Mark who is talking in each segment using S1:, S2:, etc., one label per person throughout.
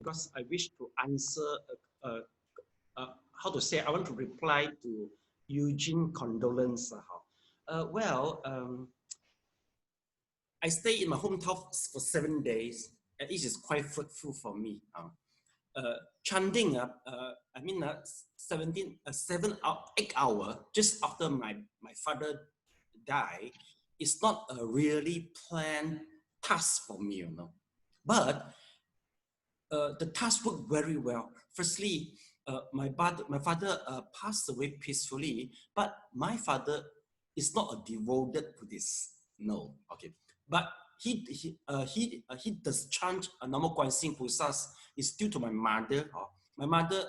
S1: because I wish to answer, how to say, I want to reply to Eugene condolence. I stay in my hometown for 7 days, and it is quite fruitful for me. Chanting, 8 hours just after my father died, is not a really planned task for me, But the task worked very well. Firstly, my father passed away peacefully, but my father is not a devoted Buddhist. No, okay. But he does chant Namo Guanyintang Cheras is due to my mother. My mother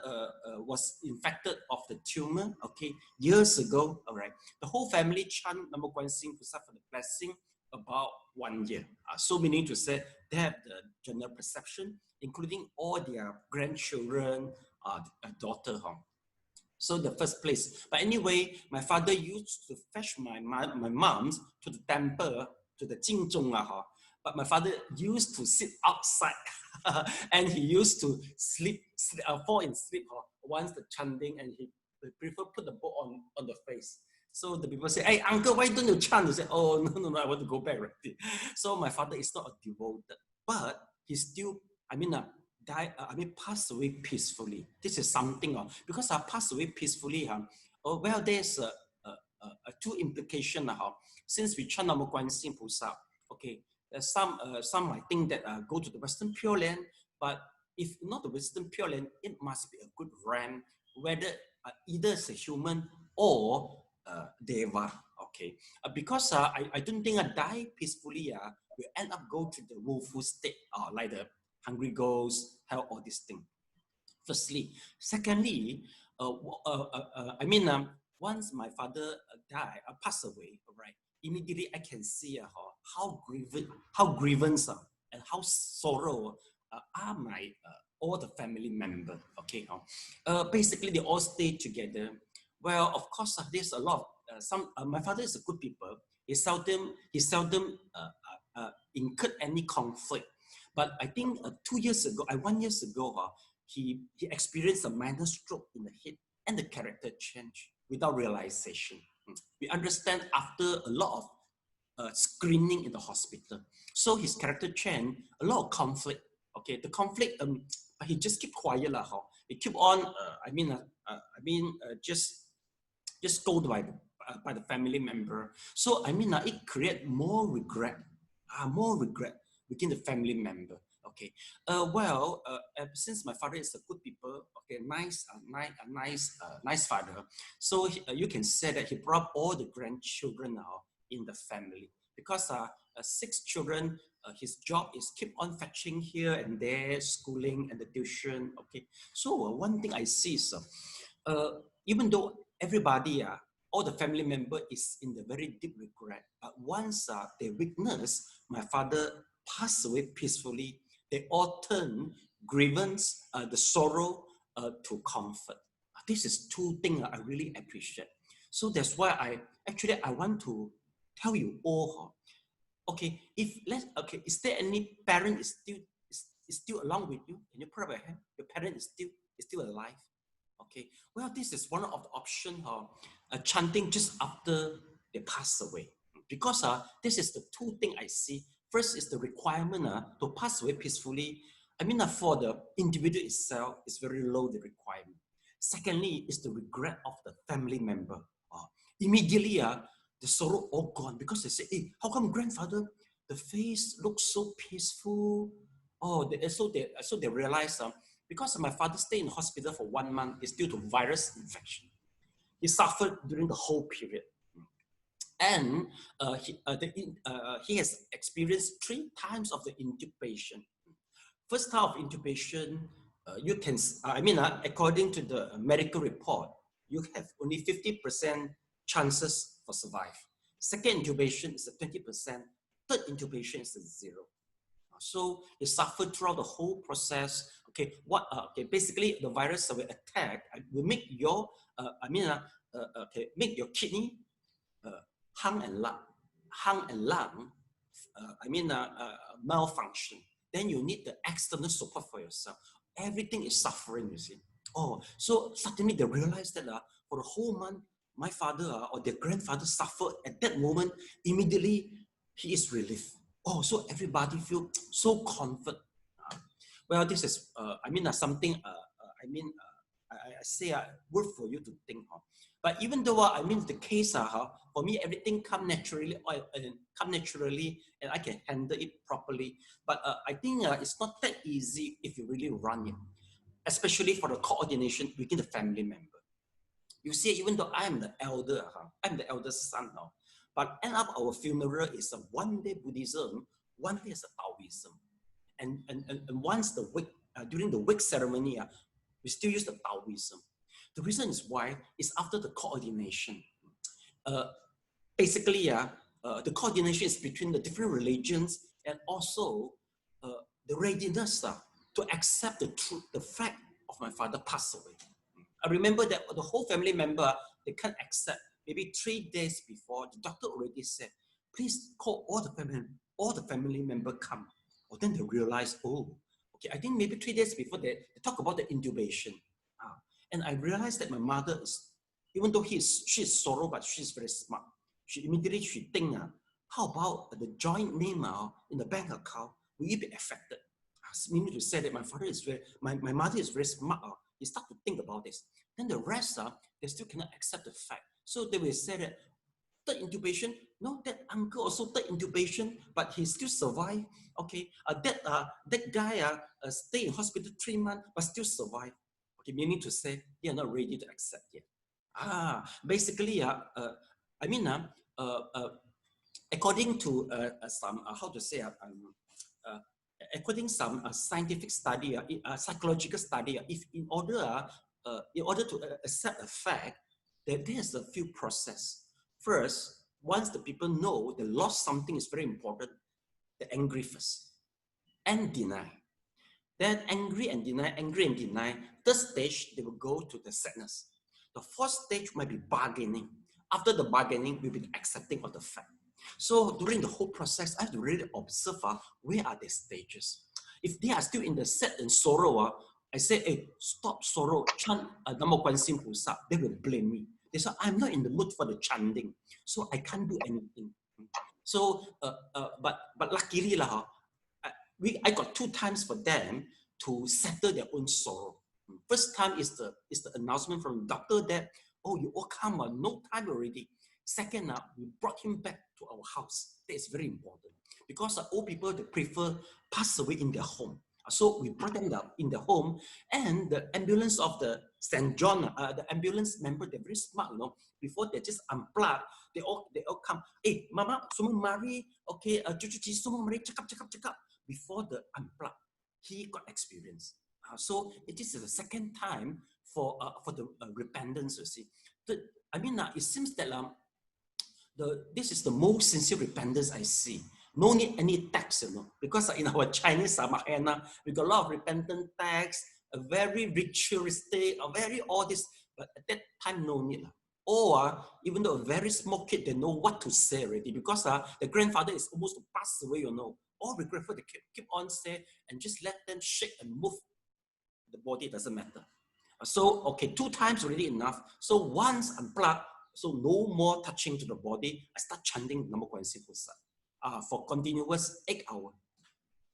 S1: was infected of the tumor, okay, years ago, all right. The whole family chant Namo Guanyintang Cheras for the blessing about 1 year. So meaning to say, they have the general perception, including all their grandchildren, daughter. So the first place. But anyway, my father used to fetch my mom to the temple, to the Jing Jue Shan. But my father used to sit outside and he used to fall in sleep once the chanting, and he prefer put the book on the face. So the people say, "Hey, uncle, why don't you chant?" He say, "Oh, no, I want to go back already." So my father is not a devoted, but he still, passed away peacefully. This is something, because I passed away peacefully. Well, there's two implications. Since we chant Namo Guanyintang Cheras, okay, some might think that go to the Western Pure Land, but if not the Western Pure Land, it must be a good RAM, whether either it's a human or Deva, okay. Because I don't think I die peacefully, we end up go to the woeful state, like the hungry ghosts, hell, all this thing. Firstly. Secondly, once my father died, passed away, right, immediately I can see how grievance and how sorrow are my all the family members, okay. Basically, they all stay together. Well, of course, there's a lot of, my father is a good people. He seldom incurred any conflict. But I think 1 year ago, he experienced a minor stroke in the head and the character change without realization. We understand after a lot of screening in the hospital. So his character change, a lot of conflict. Okay, the conflict, he just keep quiet lah. He keep on, just scolded by the family member. So it create more regret within the family member. Okay. Since my father is a good people, okay, nice father. So you can say that he brought all the grandchildren now in the family, because 6 children. His job is keep on fetching here and there, schooling and the tuition. Okay. So one thing I see is, even though everybody, all the family member is in the very deep regret, but once they witness my father pass away peacefully, they all turn grievance, the sorrow, to comfort. This is 2 things I really appreciate. So that's why I want to tell you all. Okay, is there any parent is still along with you? Can you put up your hand? Your parent is still alive. Okay, well, this is one of the options of chanting just after they pass away, because this is the 2 things I see. First is the requirement to pass away peacefully. For the individual itself, is very low, the requirement. Secondly, is the regret of the family member. Immediately, the sorrow all gone, because they say, "Hey, how come grandfather, the face looks so peaceful?" So they realize, because my father stayed in the hospital for 1 month, is due to virus infection. He suffered during the whole period. And he has experienced 3 times of the intubation. First time of intubation, you can, according to the medical report, you have only 50% chances for survive. Second intubation is 20%. Third intubation is 0. So he suffered throughout the whole process. Okay, basically the virus will attack, will make your, make your kidney, lung and lung, malfunction. Then you need the external support for yourself. everything is suffering, you see. Oh, so suddenly they realized that for a whole month, my father or their grandfather suffered. At that moment, immediately he is relieved. Oh, so everybody feel so comfort. Well, this is, something, I say worth for you to think of. But even though, the case, for me, everything come naturally, and I can handle it properly. But I think it's not that easy if you really run it, especially for the coordination within the family member. You see, even though I'm the elder, I'm the eldest son now, but end up our funeral is a one day Buddhism, one day is a Taoism. And once the wake, during the wake ceremony, we still use the Taoism. The reason is why is after the coordination. Basically, the coordination is between the different religions and also the readiness to accept the truth, the fact of my father passed away. I remember that the whole family member, they can't accept. Maybe 3 days before, the doctor already said, please call all the family member come. Or then they realize, oh, okay, I think maybe 3 days before they talk about the intubation. And I realized that my mother is, even though she is sorrow, but she's very smart. She immediately think, how about the joint name in the bank account? Will it be affected? Meaning to say that my father is my mother is very smart. They start to think about this. Then the rest, they still cannot accept the fact. So they will say that third intubation, no, that uncle also third intubation, but he still survived. Okay, that guy stay in hospital 3 months, but still survive. Okay, meaning to say they are not ready to accept yet. Basically, according to some, how to say, according some scientific study, psychological study, if in order to accept a fact, that there's a few process. First, once the people know they lost something is very important, they're angry first and deny. Then angry and deny. Third stage, they will go to the sadness. The fourth stage might be bargaining. After the bargaining, we'll be accepting of the fact. So during the whole process, I have to really observe where are the stages. If they are still in the sad and sorrow, I say, hey, stop sorrow, chant Namo Guanyin Pusa. They will blame me. They say, I'm not in the mood for the chanting, so I can't do anything. So, but luckily, I got 2 times for them to settle their own sorrow. First time is the announcement from the doctor that, oh, you all come, no time already. Second, we brought him back to our house. That is very important because old people, they prefer pass away in their home. So we brought them down in the home, and the ambulance of the St. John, the ambulance member, they're very smart, you know. Before they just unplug, they all come. Hey, mama, semua mari, okay, cucu semua mari cakap. Before the unplug, he got experience. So it is the second time for the repentance. You see, it seems that this is the most sincere repentance I see. No need any text, you know, because in our Chinese Samatha, we got a lot of repentant texts, a very ritualistic, a very all this, but at that time no need. Or even though a very small kid, they know what to say already because the grandfather is almost to pass away, you know. All regretful, they keep on say and just let them shake and move. The body doesn't matter. So, okay, 2 times already enough. So once unplugged, so no more touching to the body, I start chanting Namo Guanyin Pusa for continuous 8 hours.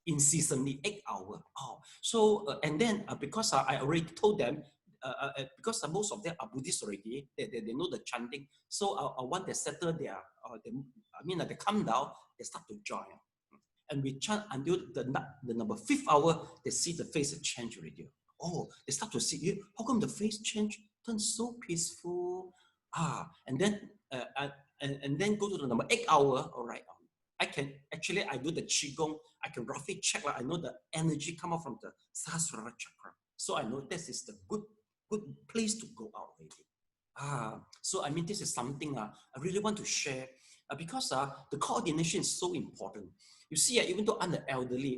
S1: Incessantly 8 hours. So, and then because I already told them, because most of them are Buddhists already, they know the chanting. So once they settle their, they come down, they start to join. And we chant until the number 5th hour, they see the face change already. Oh, they start to see, how come the face change? Turns so peaceful. And then go to the number 8 hour. All right. I do the Qigong. I can roughly check. I know the energy come out from the Sahasrara chakra. So I know this is the good place to go out already. So this is something I really want to share because the coordination is so important. You see, even though I'm the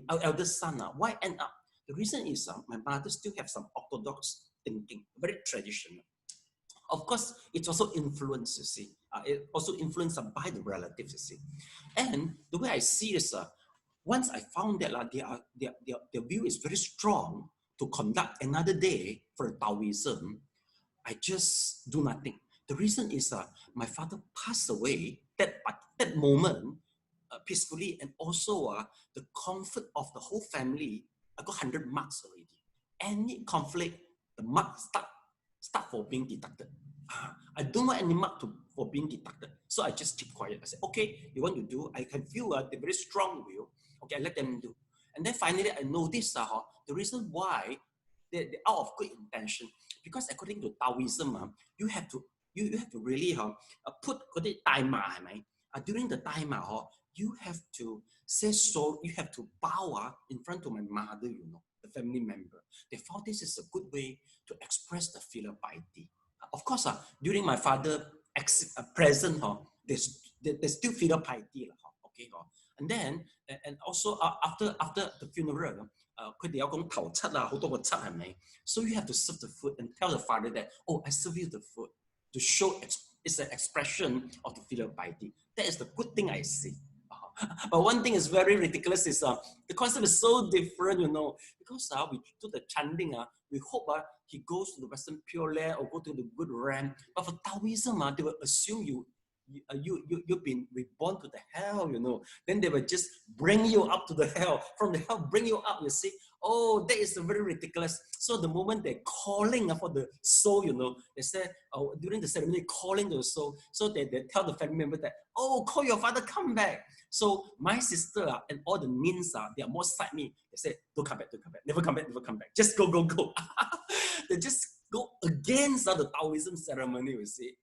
S1: our eldest son, why end up? The reason is my mother still have some orthodox thinking, very traditional. Of course, it's also influenced, you see. It also influenced by the relatives, you see. And the way I see is, once I found that their view is very strong, to conduct another day for Taoism, I just do nothing. The reason is my father passed away that moment peacefully, and also the comfort of the whole family. I got 100 marks already. Any conflict, the marks start for being deducted. I don't want any mark for being deducted. So I just keep quiet. I said, okay, you want to do, I can feel the very strong will. Okay, I let them do. And then finally I noticed the reason why they're out of good intention, because according to Taoism, you have to really put the dharma, during the dharma, you have to say so, you have to bow in front of my mother, the family member. They found this is a good way to express the filial piety. Of course, during my father present, there's still filial piety, okay. And then, and also after the funeral, so you have to serve the food and tell the father that, oh, I serve you the food, to show it's an expression of the filial piety. That is the good thing I see. But one thing is very ridiculous is the concept is so different, because we do the chanting, we hope he goes to the Western Pure Land or go to the good realm. But for Taoism, they will assume you've been reborn to the hell, Then they will just bring you up to the hell. From the hell, bring you up, you see. Oh, that is very ridiculous. So the moment they're calling for the soul, they say, during the ceremony, calling the soul. So they tell the family member that, oh, call your father, come back. So my sister and all the nins, they are more side me. They say, don't come back, never come back. Just go. They just go against the Taoism ceremony, you see.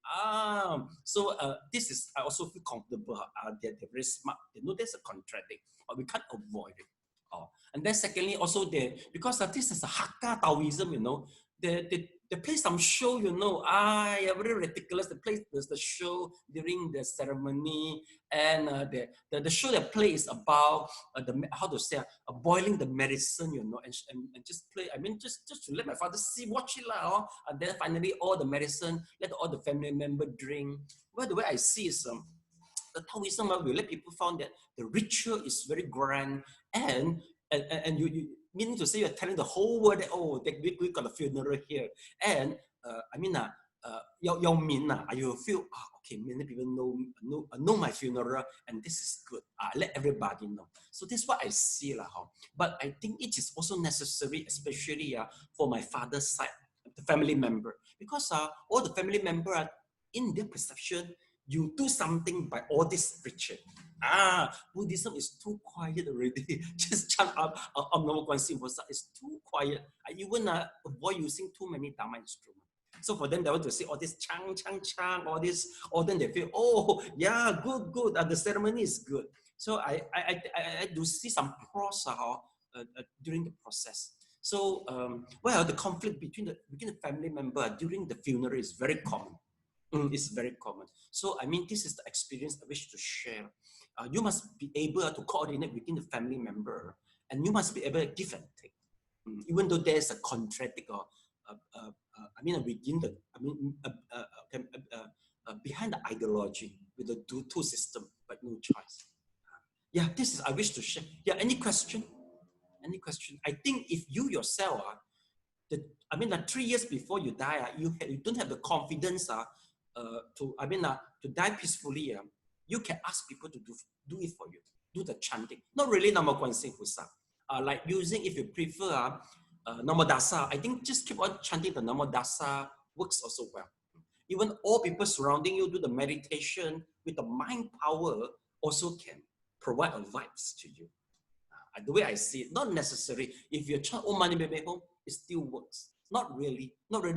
S1: So this is, I also feel comfortable. They're very smart. They know there's a contradiction, but we can't avoid it. And then secondly, also because this is a Hakka Taoism, they play some show, very ridiculous. They play the show during the ceremony, and the show they play is about boiling the medicine, and just play. I mean, just to let my father watch it and then finally all the medicine, let all the family member drink. Well, the way I see is the Taoism will let people find that the ritual is very grand, and you meaning to say you're telling the whole world that, oh, we got a funeral here, and you feel okay, many people know my funeral, and this is good. Let everybody know. So this is what I see But I think it is also necessary, especially for my father's side, the family member, because all the family member are in their perception. You do something by all this ritual. Buddhism is too quiet already. Just chant up Namo Guanyin is too quiet. I even avoid using too many dharma instruments. So for them, they want to say all this chang, all this, or then they feel, oh, yeah, good, the ceremony is good. So I do see some pros during the process. So, the conflict between the family member during the funeral is very common. It's very common. So, I mean, this is the experience I wish to share. You must be able to coordinate within the family member, and you must be able to give and take. Even though there's a contradict or, behind the ideology with the two system, but no choice. Yeah, this is I wish to share. Yeah, any question? Any question? I think if you yourself 3 years before you die, you don't have the confidence to die peacefully. You can ask people to do it for you. Do the chanting. Not really Namo Guanyin Pusa. Like using, if you prefer Namo Dasa, I think just keep on chanting the Namo Dasa works also well. Even all people surrounding you do the meditation with the mind power also can provide a vibes to you. The way I see it, not necessary. If you chant Om Mani Padme Hum, it still works. Not really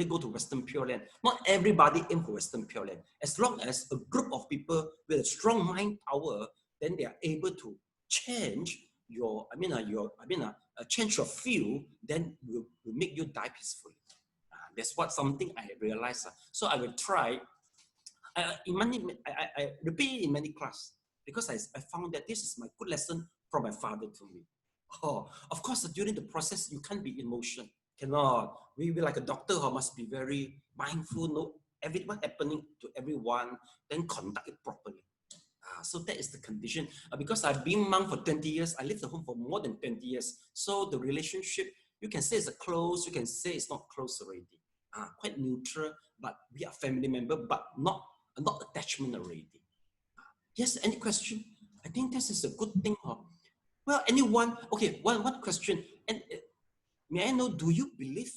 S1: go to Western Pure Land. Not everybody aim for Western Pure Land. As long as a group of people with a strong mind power, then they are able to change change your feel, then will make you die peacefully. That's something I realized. So I will try. I repeat in many classes because I found that this is my good lesson from my father to me. Of course, during the process, you can't be emotional. Cannot. We like a doctor who must be very mindful, know everything happening to everyone, then conduct it properly. So that is the condition. Because I've been monk for 20 years, I lived at home for more than 20 years. So the relationship You can say it's a close, you can say it's not close already. Quite neutral, but we are family member, but not attachment already. Yes, any question? I think this is a good thing. Well, anyone? Okay, one question. And may I know, do you believe,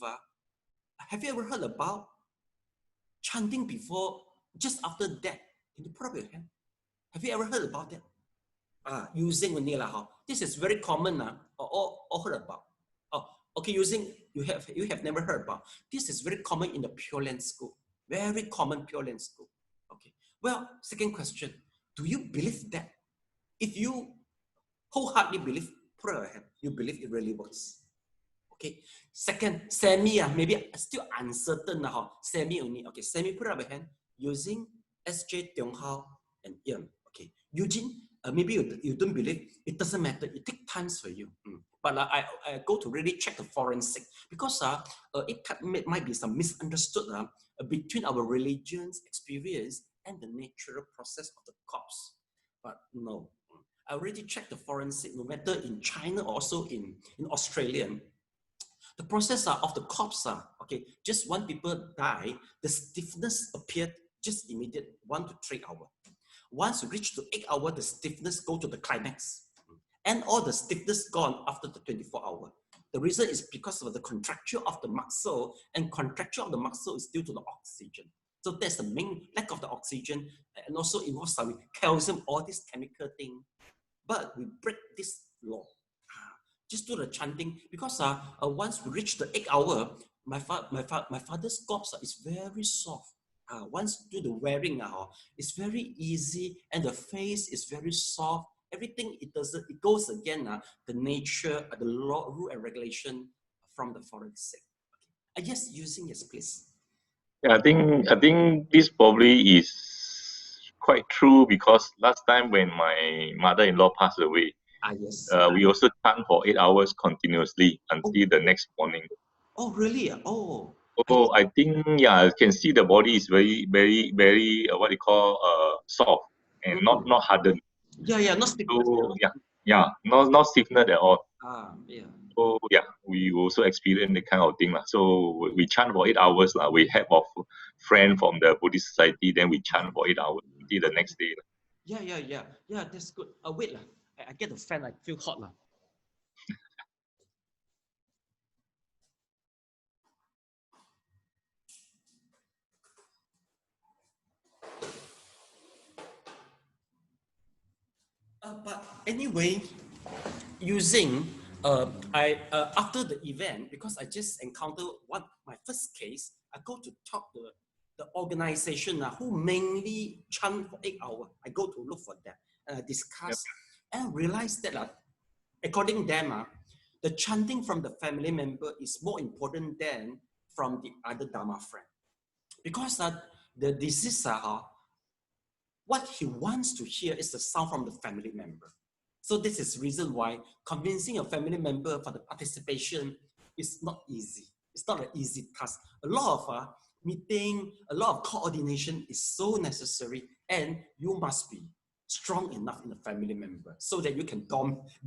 S1: have you ever heard about chanting before, just after death? Can you put up your hand? Have you ever heard about that? Using only lah. This is very common or heard about. Oh, okay, using you have never heard about. This is very common in the Pure Land school. Very common Pure Land school. Okay. Well, second question. Do you believe that? If you wholeheartedly believe, put up your hand. You believe it really works. Okay. Second, semi, maybe still uncertain. Semi only. Okay, semi, put up your hand. Using SJ, Tiong Hao, and Ian. Okay. Eugene, maybe you don't believe. It doesn't matter. It takes time for you. But I go to really check the forensic because it might be some misunderstood between our religion's experience and the natural process of the corpse. But no, I already checked the forensic, no matter in China or also in Australia. The process of the corpse, okay, just when people die, the stiffness appeared just immediate 1 to 3 hours. Once you reach to 8 hours, the stiffness go to the climax. And all the stiffness gone after the 24 hours. The reason is because of the contraction of the muscle, and contraction of the muscle is due to the oxygen. So that's the main lack of the oxygen, and also it was some calcium, all this chemical thing. But we break this law. Just do the chanting, because once we reach the 8 hour, my father's corpse is very soft. Once do the wearing, it's very easy, and the face is very soft. Everything it goes again, the nature, the law, rule and regulation from the forensic. Okay. Yes, using yes, please.
S2: Yeah, I think this probably is quite true because last time when my mother-in-law passed away,
S1: yes.
S2: We also chant for 8 hours continuously until the next morning.
S1: Oh, really? Oh.
S2: So I think, yeah, I can see the body is very, very, very, what you call, soft and not hardened.
S1: Yeah, not stiffness.
S2: So, not stiffness at all.
S1: Yeah.
S2: So, yeah, we also experience the kind of thing. So, we chant for 8 hours. We have a friend from the Buddhist society, then we chant for 8 hours until the next day.
S1: Yeah, that's good. Wait, I get the fan, I feel hot. But anyway, using after the event, because I just encountered my first case, I go to talk to the organization who mainly chant for 8 hours. I go to look for them and I discuss and realize that according to them, the chanting from the family member is more important than from the other Dharma friend. Because the disease, what he wants to hear is the sound from the family member. So this is reason why convincing a family member for the participation is not easy. It's not an easy task. A lot of meeting, a lot of coordination is so necessary, and you must be strong enough in the family member so that you can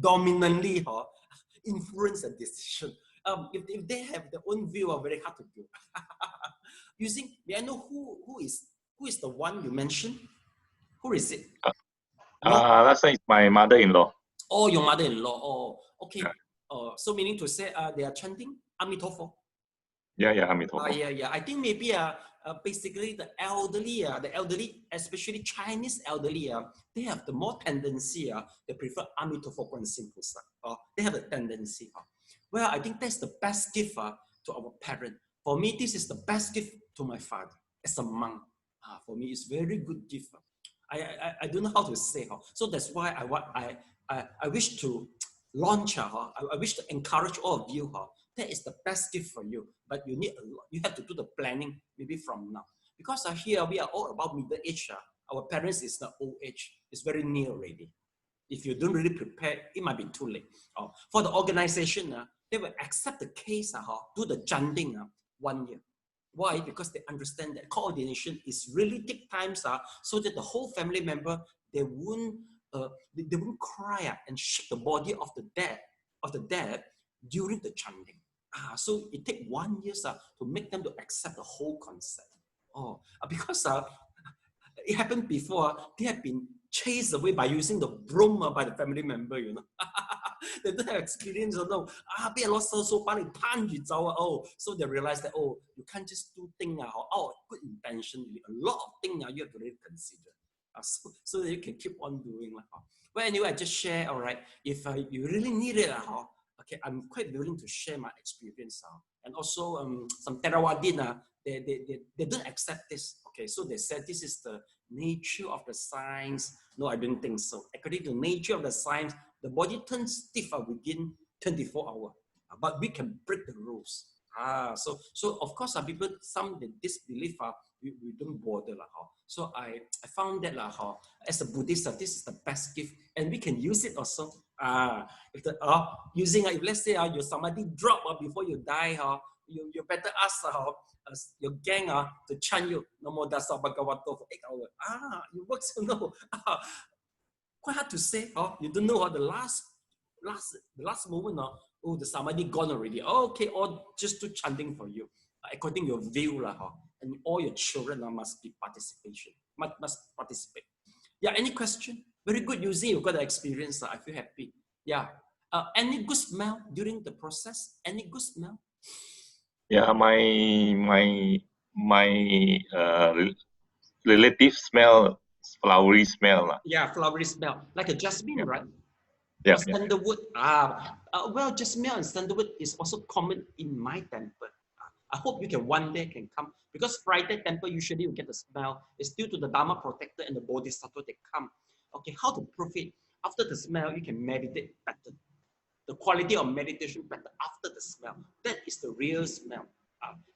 S1: dominantly influence a decision. If they have their own view, very hard to do. May I know who is the one you mentioned? Who is it?
S2: Last time it's my mother-in-law.
S1: Oh, your mother-in-law. Oh, okay. So meaning to say they are chanting Amitofo.
S2: Yeah, Amitofo.
S1: Yeah. I think maybe basically the elderly, especially Chinese elderly, they have the more tendency. They prefer Amitofo Guanxin Pusa. They have a tendency. Well, I think that's the best gift to our parent. For me, this is the best gift to my father as a monk. For me, it's very good gift. I don't know how to say. So that's why I wish to launch. I wish to encourage all of you. That is the best gift for you. But you have to do the planning maybe from now. Because here we are all about middle age. Our parents is the old age. It's very near already. If you don't really prepare, it might be too late. For the organization, they will accept the case, do the chanting 1 year. Why? Because they understand that coordination is really take time, so that the whole family member, they won't cry and shake the body of the dead during the chanting. So it takes 1 year to make them to accept the whole concept. Because it happened before, they have been chased away by using the broom by the family member, you know. They don't have experience, you know. So they realize that, you can't just do things good intention. A lot of things you have to really consider. So that you can keep on doing. Well, anyway, I just share, all right, if you really need it, okay, I'm quite willing to share my experience. And also, some Theravadin, they don't accept this. Okay, so they said this is the nature of the science. No, I don't think so. According to the nature of the science, the body turns stiff within 24 hours. But we can break the rules. So of course, people, some disbelief, we don't bother. So I found that as a Buddhist, this is the best gift, and we can use it also. If let's say your samadhi drop before you die, you better ask your gang to chant you Namo Dasa Bhagavato for 8 hours. It works, you know. Quite hard to say. You don't know the last moment. The samadhi gone already. Okay, or just do chanting for you according to your view, and all your children must be participation. Must participate. Yeah. Any question? Very good, using. You've got the experience. I feel happy. Yeah. Any good smell during the process? Any good smell?
S2: Yeah, my relative smell, flowery smell.
S1: Yeah, flowery smell, like a jasmine, right?
S2: Yeah.
S1: Or sandalwood. Well, jasmine and sandalwood is also common in my temple. I hope you can one day can come, because Friday temple usually you get the smell. It's due to the Dharma protector and the Bodhisattva they come. Okay, how to prove it? After the smell, you can meditate better. The quality of meditation better after the smell. That is the real smell.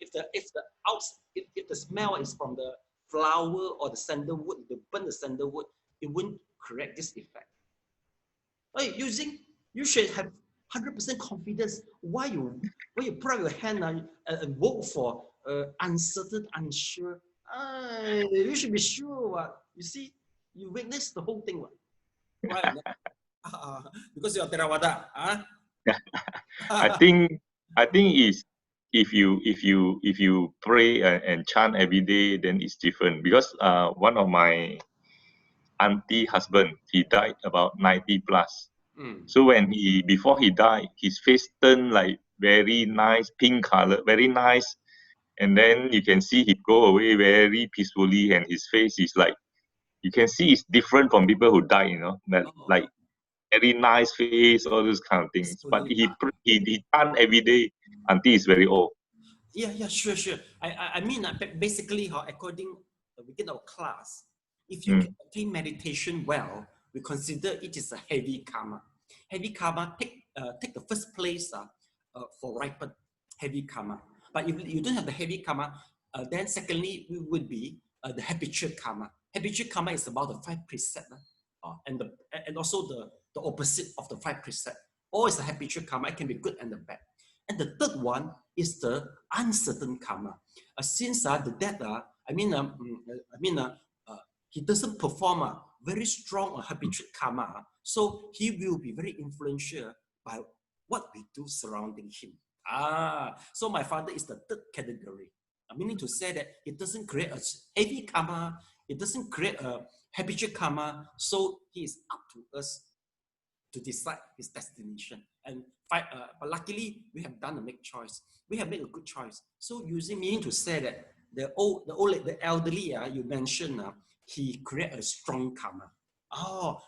S1: If the smell is from the flower or the sandalwood, they burn the sandalwood, it wouldn't create this effect. You should have 100% confidence. Why you put up your hand and vote for uncertain, unsure? You should be sure. You see, you witness the whole thing. Right? Because you're Theravada.
S2: I think is if you pray and chant every day, then it's different. Because one of my auntie husband, he died about 90 plus. So before he died, his face turned like very nice pink color, very nice. And then you can see he go away very peacefully, and his face is like, you can see it's different from people who die, you know, like very nice face, all those kind of things. But he chant every day until he's very old.
S1: Yeah, sure. I mean, basically, according within our class, if you can attain meditation well, we consider it is a heavy karma. Heavy karma take the first place for ripen heavy karma. But if you don't have the heavy karma, then secondly, it would be the habitual karma. Habitual karma is about the 5 precepts, and also the opposite of the 5 precepts. All is the habitual karma. It can be good and the bad. And the third one is the uncertain karma. Since the dead, he doesn't perform a very strong habitual karma, so he will be very influential by what we do surrounding him. So my father is the third category. Meaning to say that it doesn't create a heavy karma, it doesn't create a habitual karma, so he is up to us to decide his destination. But luckily, we have done a make choice. We have made a good choice. So meaning to say that the elderly, you mentioned, he create a strong karma.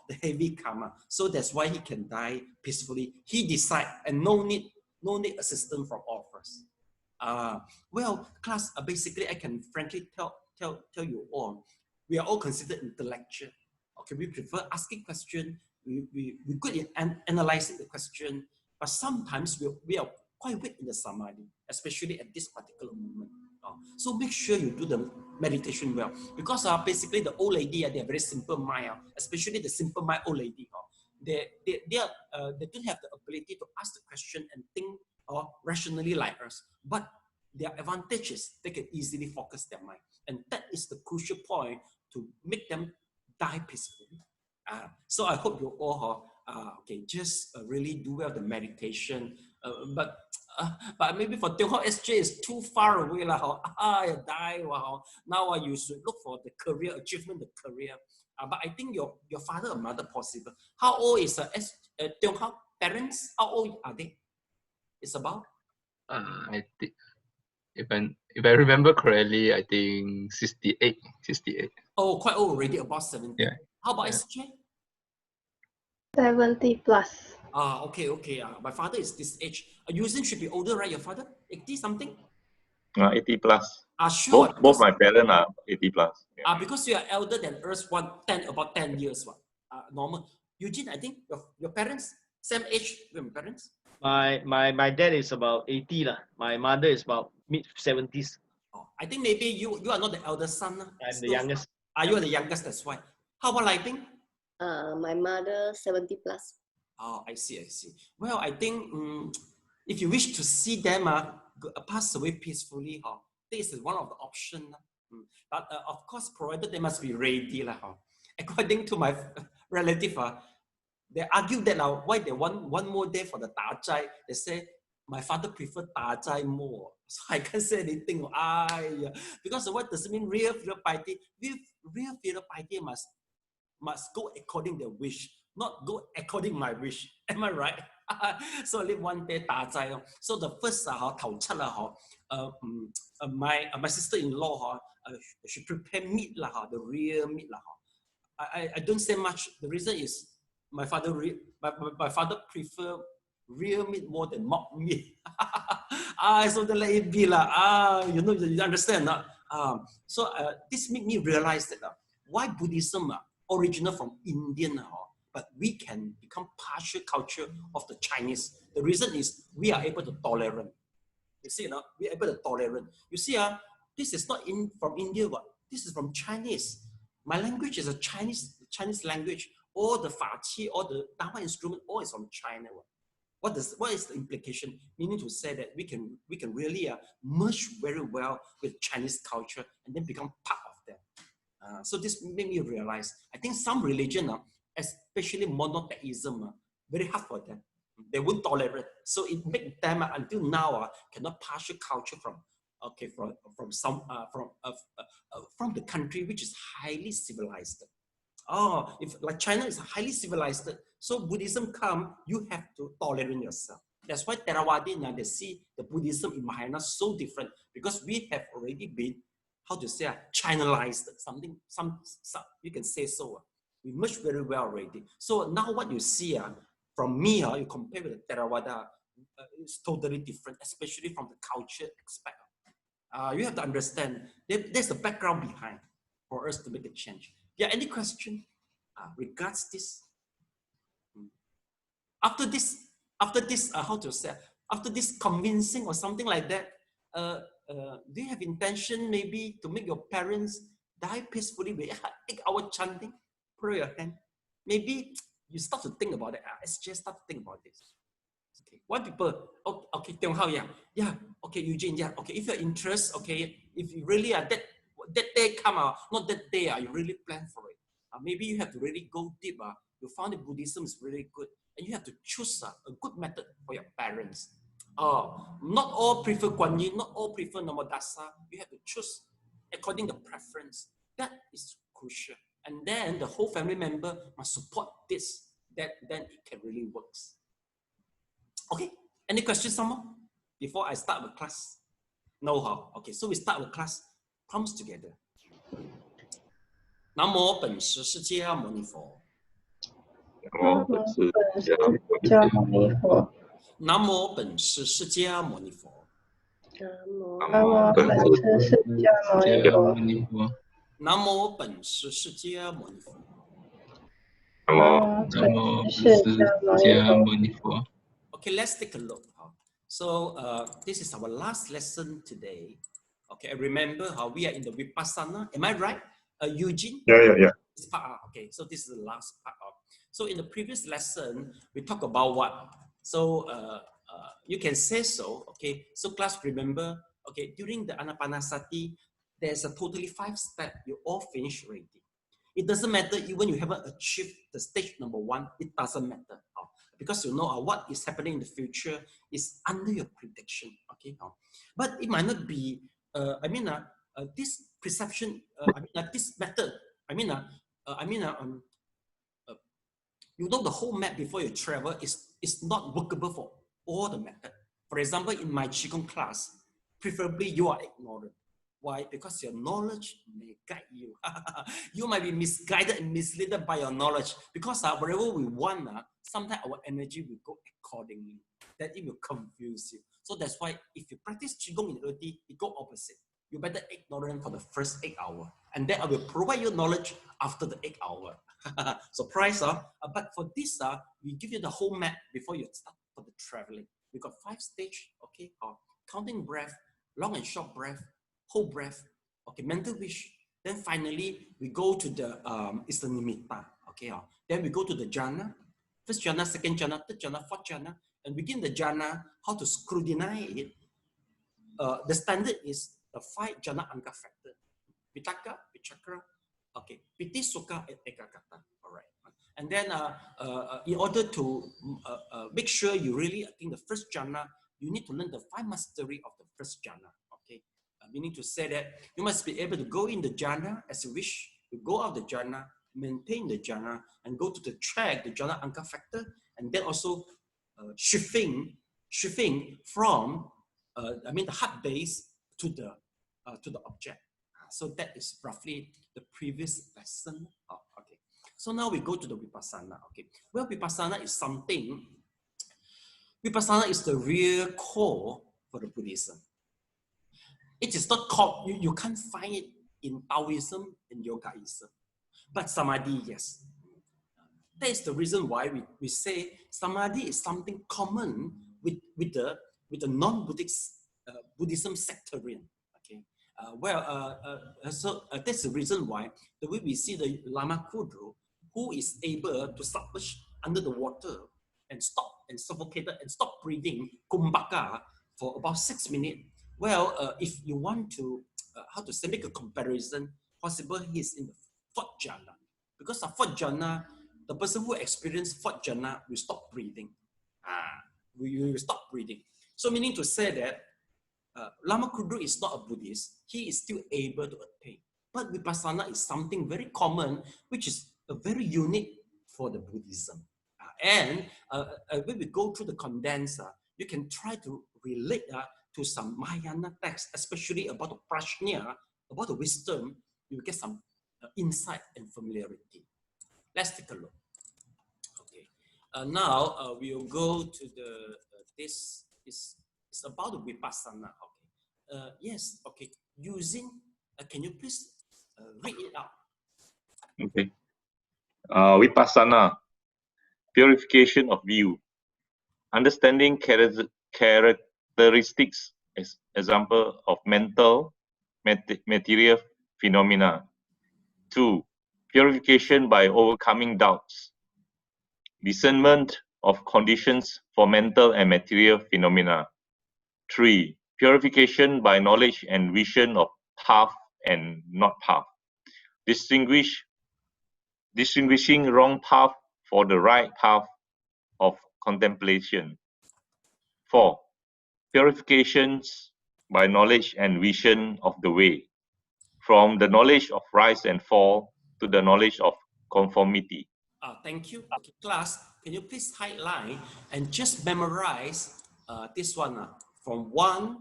S1: The heavy karma. So that's why he can die peacefully. He decide, and no need assistance from all of us. Well, class, basically, I can frankly tell you all, we are all considered intellectual. Okay, we prefer asking questions. We're good in analyzing the question, but sometimes we are quite weak in the samadhi, especially at this particular moment. So make sure you do the meditation well, because basically the old lady, they are very simple mind, especially the simple mind old lady. They don't have the ability to ask the question and think rationally like us, but their advantage is they can easily focus their mind, and that is the crucial point to make them die peacefully. So I hope you all just really do well the meditation. But But maybe for Tiong Hock SJ is too far away lah. You die. Wow. Now you should look for the career achievement, the career. But I think your father or mother possible. How old is Tiong Hock parents? How old are they? It's about.
S3: I think if I remember correctly, I think 68.
S1: Oh, quite old already, about 70.
S3: Yeah.
S1: How about SJ?
S4: 70 plus.
S1: Okay. My father is this age. Yuzin should be older, right? Your father? 80 something?
S2: 80 plus.
S1: Sure.
S2: Both my parents are 80 plus. Yeah.
S1: Because you are elder than us, about 10 years. Normal. Eugene, I think your parents, same age with my parents?
S5: My dad is about 80 lah. My mother is about mid-70s.
S1: I think maybe you are not the eldest son.
S5: I'm the youngest.
S1: You are the youngest, that's why. How about Lighting?
S6: My mother 70 plus.
S1: Oh, I see. Well, I think if you wish to see them pass away peacefully, this is one of the options. But of course, provided they must be ready. According to my relative, they argue that why they want one more day for the Da Zai. They say, my father preferred Da Zai more. So I can't say anything. Because what does it mean? Real filial piety? Real filial piety must go according to their wish, not go according my wish. Am I right? So live one day Da Zai. So the first my sister-in-law she prepare meat the real meat I don't say much. The reason is my father prefer real meat more than mock meat. So they let it be you understand. So this made me realize that why Buddhism original from Indian, but we can become partial culture of the Chinese. The reason is we are able to tolerate. You see, we are able to tolerate. You see, this is not from India, but this is from Chinese. My language is a Chinese language. All the Fa Qi, all the Dharma instrument, all is from China. What is the implication? Meaning to say that we can really merge very well with Chinese culture and then become part of them. So this made me realize, I think some religion, especially monotheism, very hard for them. They won't tolerate. So it makes them until now cannot partial culture from the country which is highly civilized. If like China is highly civilized, so Buddhism come, you have to tolerate yourself. That's why Theravada now they see the Buddhism in Mahayana so different, because we have already been, how to say, Chinalized. Something, some you can say so. We merged very well already. So now what you see from me, you compare with the Theravada, it's totally different, especially from the culture aspect. You have to understand there's the background behind for us to make a change. Yeah, any question regards this? After this, how to say? After this convincing or something like that, do you have intention maybe to make your parents die peacefully with 8-hour chanting? Put your hand. Maybe you start to think about it. Let's just start to think about this. Okay, one people. Okay, Tiong Hock, yeah. Okay, Eugene, yeah. Okay, if you're interested, okay, if you really are that day come out, not that day, you really plan for it. Maybe you have to really go deep. You found that Buddhism is really good, and you have to choose a good method for your parents. Not all prefer Guanyin, not all prefer Namo Dasa. You have to choose according to preference. That is crucial. And then the whole family member must support this. Then it can really work. Okay, any questions, someone? Before I start the class? No, how? Okay, so we start the class. Comes together. Namo本师释迦牟尼佛。
S2: 南无本师释迦牟尼佛。
S1: 南无本师释迦牟尼佛。
S4: 南无本师释迦牟尼佛。
S1: 南无本师释迦牟尼佛。
S4: 南无本师释迦牟尼佛。
S1: Okay, let's take a look. So this is our last lesson today. Okay, remember how we are in the Vipassana. Am I right, Eugene?
S2: Yeah.
S1: Okay, so this is the last part. So in the previous lesson, we talked about what? So you can say so. Okay, so class, remember. Okay, during the Anapanasati, there's a totally 5 steps. You all finish already. It doesn't matter even you haven't achieved the stage number 1. It doesn't matter. because you know what is happening in the future is under your prediction. Okay, but it might not be. This perception. This method. You know, the whole map before you travel is not workable for all the method. For example, in my Qigong class, preferably you are ignorant. Why? Because your knowledge may guide you. You might be misguided and misled by your knowledge because wherever we want, sometimes our energy will go accordingly. That it will confuse you. So that's why if you practice Qigong in Erdi, it go opposite. You better ignorant for the first 8 hours. And then I will provide you knowledge after the 8 hours. Surprise, but for this, we give you the whole map before you start for the traveling. We got 5 stages, okay? Counting breath, long and short breath, whole breath, okay, mental wish. Then finally, we go to the, it's the nimitta, okay? Then we go to the jhana, first jhana, second jhana, third jhana, fourth jhana, and within the jhana, how to scrutinize it. The standard is the 5 jhana angka factor, Vitaka, Vichakra, okay, Piti, Sukha, and Ekagata. All right. And then in order to make sure you really, I think the first jhana, you need to learn the 5 mastery of the first jhana. Okay. Meaning to say that you must be able to go in the jhana as you wish, you go out the jhana, maintain the jhana, and go to the track, the jhana angka factor, and then also shifting from, the heart base to the object. So that is roughly the previous lesson. Okay. So now we go to the Vipassana. Okay. Well, Vipassana is something. Vipassana is the real core for the Buddhism. It is not called, you can't find it in Taoism and Yogaism. But Samadhi, yes. That is the reason why we say Samadhi is something common with the non-Buddhist Buddhism sectarian. Okay. So that's the reason why the way we see the Lama Kudro, who is able to submerge under the water and stop and suffocated and stop breathing, kumbhaka, for about 6 minutes. Well, if you want to, make a comparison, possible he's in the 4th jhana. Because the 4th jhana, the person who experienced 4th jhana will stop breathing. We will stop breathing. So meaning to say that Lama Kudro is not a Buddhist. He is still able to attain. But Vipassana is something very common, which is very unique for the Buddhism. And when we go through the condenser, you can try to relate to some Mahayana texts, especially about the prajna, about the wisdom. You will get some insight and familiarity. Let's take a look. Okay. Now we will go to the this is about the Vipassana. Okay. Yes. Okay. Using. Can you please read it out?
S2: Okay. Vipassana, purification of view, understanding characteristics, as example of mental, material phenomena. 2. Purification by overcoming doubts, discernment of conditions for mental and material phenomena. 3. Purification by knowledge and vision of path and not path, distinguishing wrong path for the right path of contemplation. 4. Purifications by knowledge and vision of the way, from the knowledge of rise and fall to the knowledge of conformity.
S1: Thank you. Okay, class, can you please highlight and just memorize this one from 1,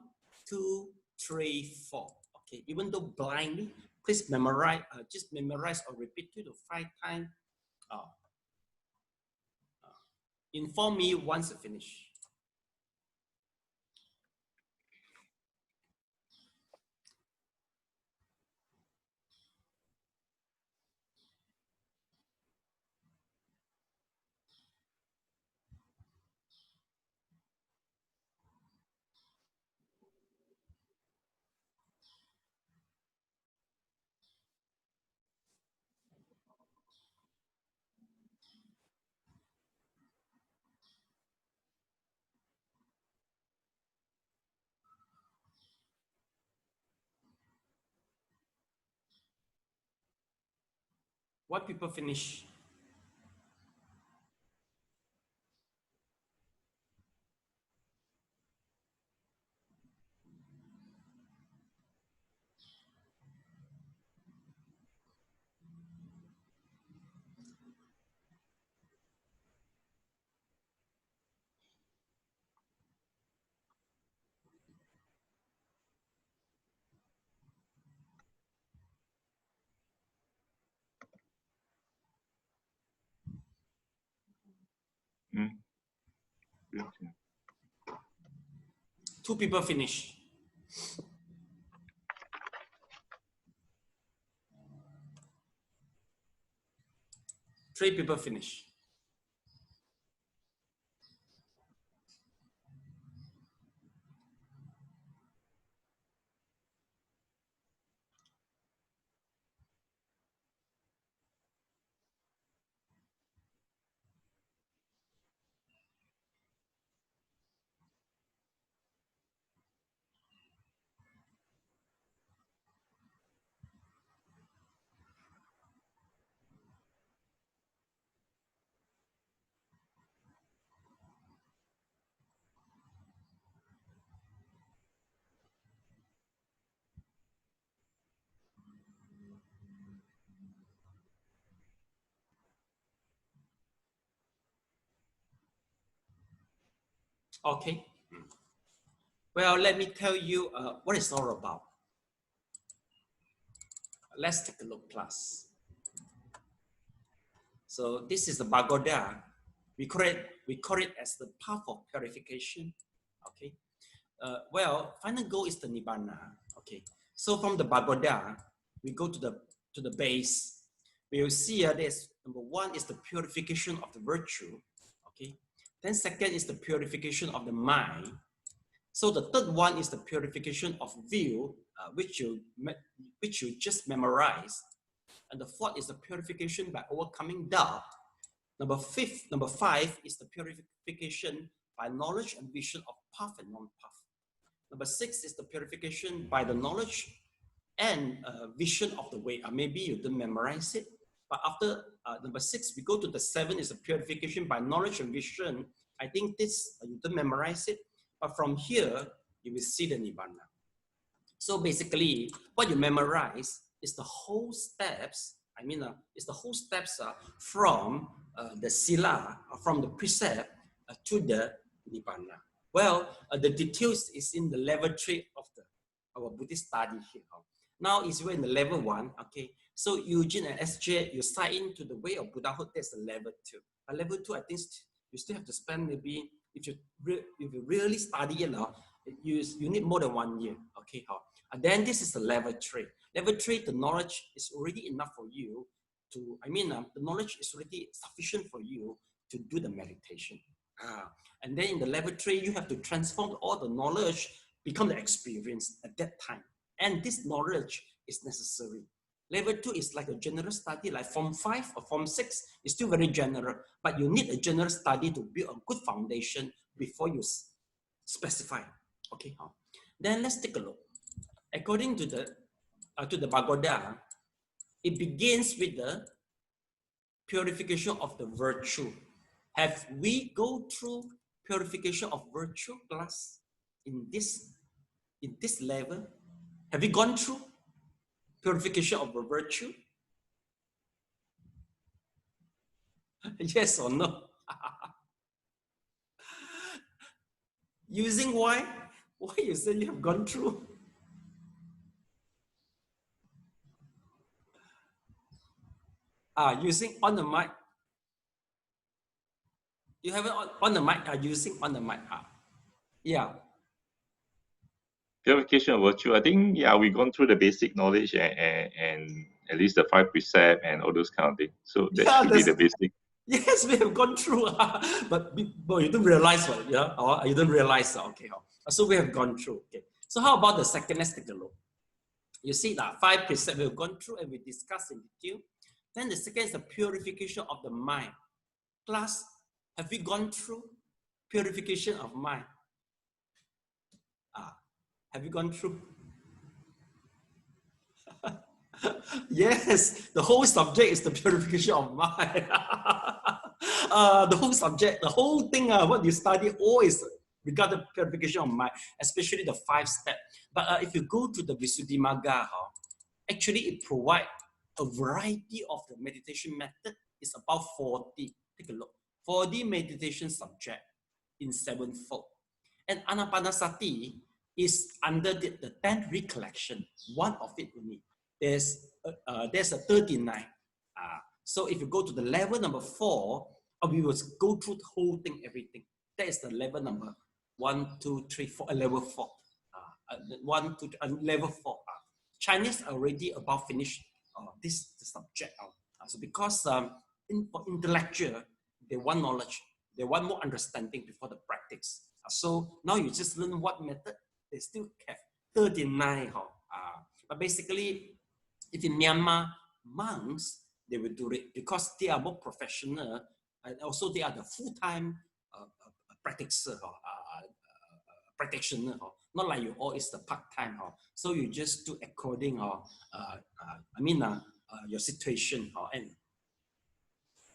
S1: 2, 3, 4. Okay, even though blindly, please memorize, just memorize or repeat 2 to 5 times. Inform me once you finish. What people finish? 2 people finish. 3 people finish. Okay. Well, let me tell you what it's all about. Let's take a look, class. So this is the pagoda. We call it as the path of purification. Okay. Well, final goal is the nibbana. Okay. So from the pagoda, we go to the base. We will see there's number 1 is the purification of the virtue. Okay. Then second is the purification of the mind. So the third one is the purification of view, which you just memorized. And the fourth is the purification by overcoming doubt. Number 5 is the purification by knowledge and vision of path and non-path. Number 6 is the purification by the knowledge and vision of the way. Maybe you didn't memorize it, but after number 6, we go to the 7 is the purification by knowledge and vision. I think this, you didn't memorize it, but from here, you will see the nibbana. So basically, what you memorize is the whole steps, it's the whole steps from the sila, from the precept to the nibbana. Well, the details is in the level 3 of our Buddhist study here. Now is we're in the level 1, okay? So Eugene and SJ, you sign into the way of Buddhahood, that's the level 2. Level 2, I think you still have to spend maybe, if you really study it now, you need more than 1 year, okay? And then this is the level 3. Level 3, the knowledge is already enough for you to, the knowledge is already sufficient for you to do the meditation. And then in the level 3, you have to transform all the knowledge, become the experience at that time. And this knowledge is necessary. Level 2 is like a general study, like Form 5 or Form 6 is still very general, but you need a general study to build a good foundation before you specify. Okay, then let's take a look. According to the pagoda, it begins with the purification of the virtue. Have we go through purification of virtue class in this level? Have we gone through purification of the virtue? Yes or no? Using why? Why you say you have gone through? Using on the mic. You have it on the mic. Using on the mic. Yeah.
S2: Purification of virtue. I think, yeah, we've gone through the basic knowledge and at least the 5 precepts and all those kind of things. So that should be the basic.
S1: Yes, we have gone through, but you don't realize what, yeah? Or you don't realize, okay. So we have gone through, okay. So how about the second? Let's take a look. You see that 5 precepts we have gone through and we discussed in detail. Then the second is the purification of the mind. Class, have we gone through purification of mind? Have you gone through? Yes, the whole subject is the purification of mind. The whole subject, the whole thing, what you study always regarding purification of mind, especially the 5 steps. But if you go to the Visuddhimagga, actually it provides a variety of the meditation method. It's about 40. Take a look. 40 meditation subject in 7-fold. And Anapanasati is under the 10th recollection. One of it only. There's a 39. So if you go to the level number 4, Or we will go through the whole thing, everything. That is the level number 1, 2, 3, 4, level 4. 1, 2, level 4. Chinese already about finished this subject. So because for intellectual, they want knowledge, they want more understanding before the practice. So now you just learn what method, they still have 39. But basically, if in Myanmar, monks, they will do it because they are more professional and also they are the full-time practitioner. Not like you all is the part-time. So you just do according your situation. And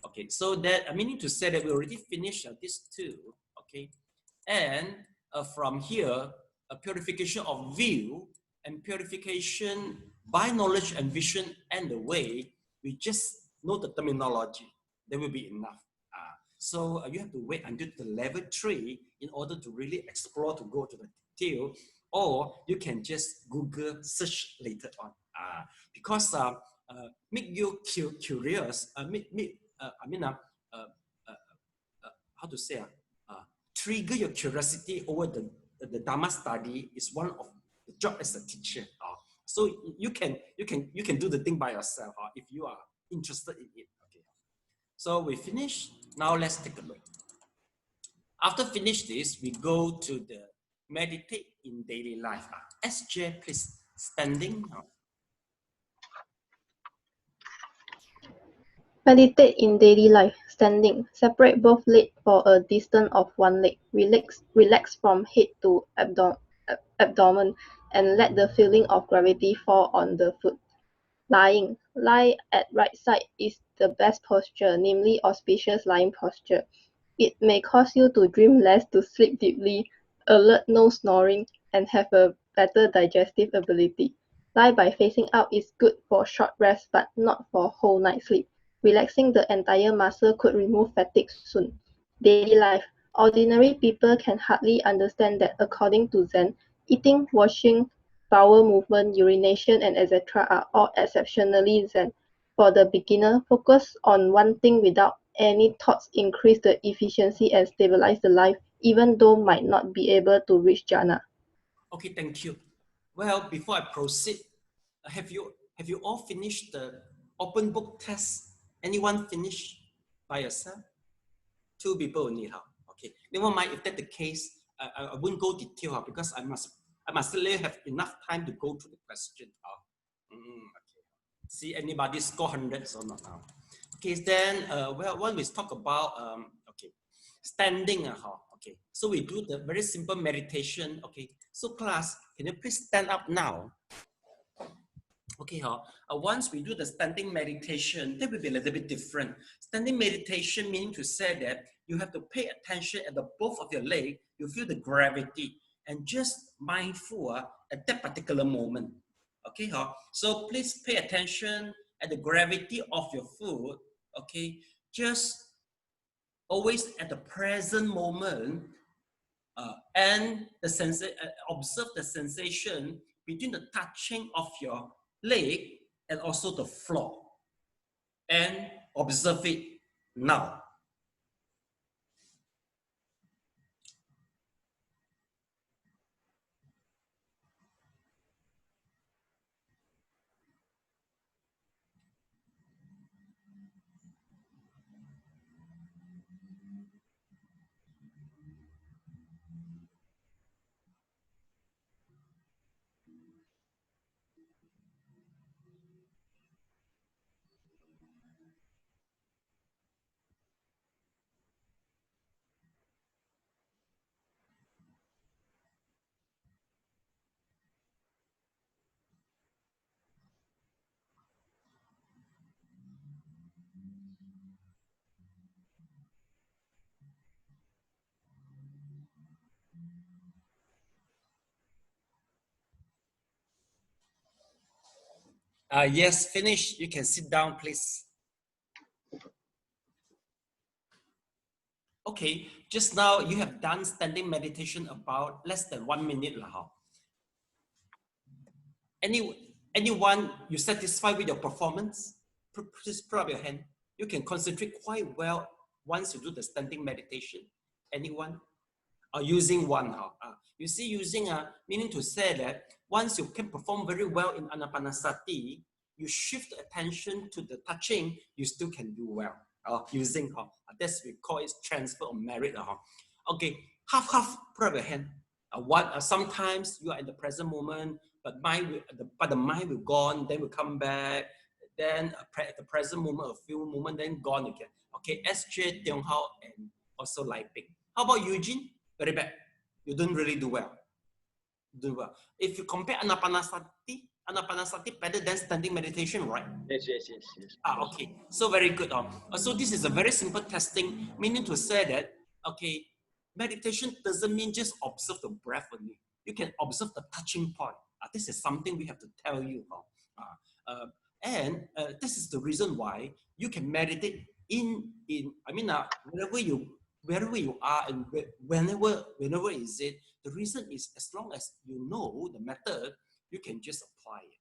S1: okay, so that I meaning to say that we already finished these two. Okay, and from here, a purification of view and purification by knowledge and vision and the way, we just know the terminology. That will be enough. So you have to wait until the level 3 in order to really explore, to go to the detail, or you can just Google search later on. Because make you curious, how to say, trigger your curiosity over the Dharma study is one of the job as a teacher. So you can do the thing by yourself if you are interested in it. Okay. So we finished. Now let's take a look. After finish this, we go to the meditate in daily life. SJ, please, standing.
S4: Meditate in daily life, standing. Separate both legs for a distance of one leg. Relax from head to abdomen and let the feeling of gravity fall on the foot. Lying. Lie at right side is the best posture, namely auspicious lying posture. It may cause you to dream less, to sleep deeply, alert, no snoring, and have a better digestive ability. Lie by facing up is good for short rest but not for whole night sleep. Relaxing the entire muscle could remove fatigue soon. Daily life. Ordinary people can hardly understand that according to Zen, eating, washing, bowel movement, urination, and etc. are all exceptionally Zen. For the beginner, focus on one thing without any thoughts increase the efficiency and stabilize the life, even though might not be able to reach jhana.
S1: Okay, thank you. Well, before I proceed, have you all finished the open book test? Anyone finish by yourself? 2 people only. Okay. Never mind if that's the case. I won't go detail because I must really have enough time to go through the question. Okay. See anybody score hundreds or not now? Okay, then well, when we talk about okay, standing. Okay, so we do the very simple meditation. Okay, so class, can you please stand up now? Okay, once we do the standing meditation, that will be a little bit different. Standing meditation meaning to say that you have to pay attention at the both of your leg. You feel the gravity and just mindful at that particular moment. Okay, so please pay attention at the gravity of your foot. Okay, just always at the present moment, and the observe the sensation between the touching of your leg and also the floor, and observe it now. Yes, finish. You can sit down, please. Okay, just now you have done standing meditation about less than 1 minute. Anyone you satisfied with your performance? Please put up your hand. You can concentrate quite well once you do the standing meditation? Anyone? Or using one? You see, using meaning to say that once you can perform very well in Anapanasati, you shift attention to the touching, you still can do well. Using that's we call it transfer of merit. Okay, half put up your hand. Sometimes you are in the present moment, but the mind will gone, then will come back. Then at the present moment, a few moments, then gone again. Okay, SJ, Tiong Hao, and also Lai Ping. How about Eugene? Very bad. You don't really do well. If you compare Anapanasati better than standing meditation, right?
S5: Yes.
S1: Okay. So very good. So this is a very simple testing, meaning to say that, okay, meditation doesn't mean just observe the breath only. You can observe the touching point. This is something we have to tell you. And this is the reason why you can meditate wherever you are and whenever is it. The reason is as long as you know the method, you can just apply it.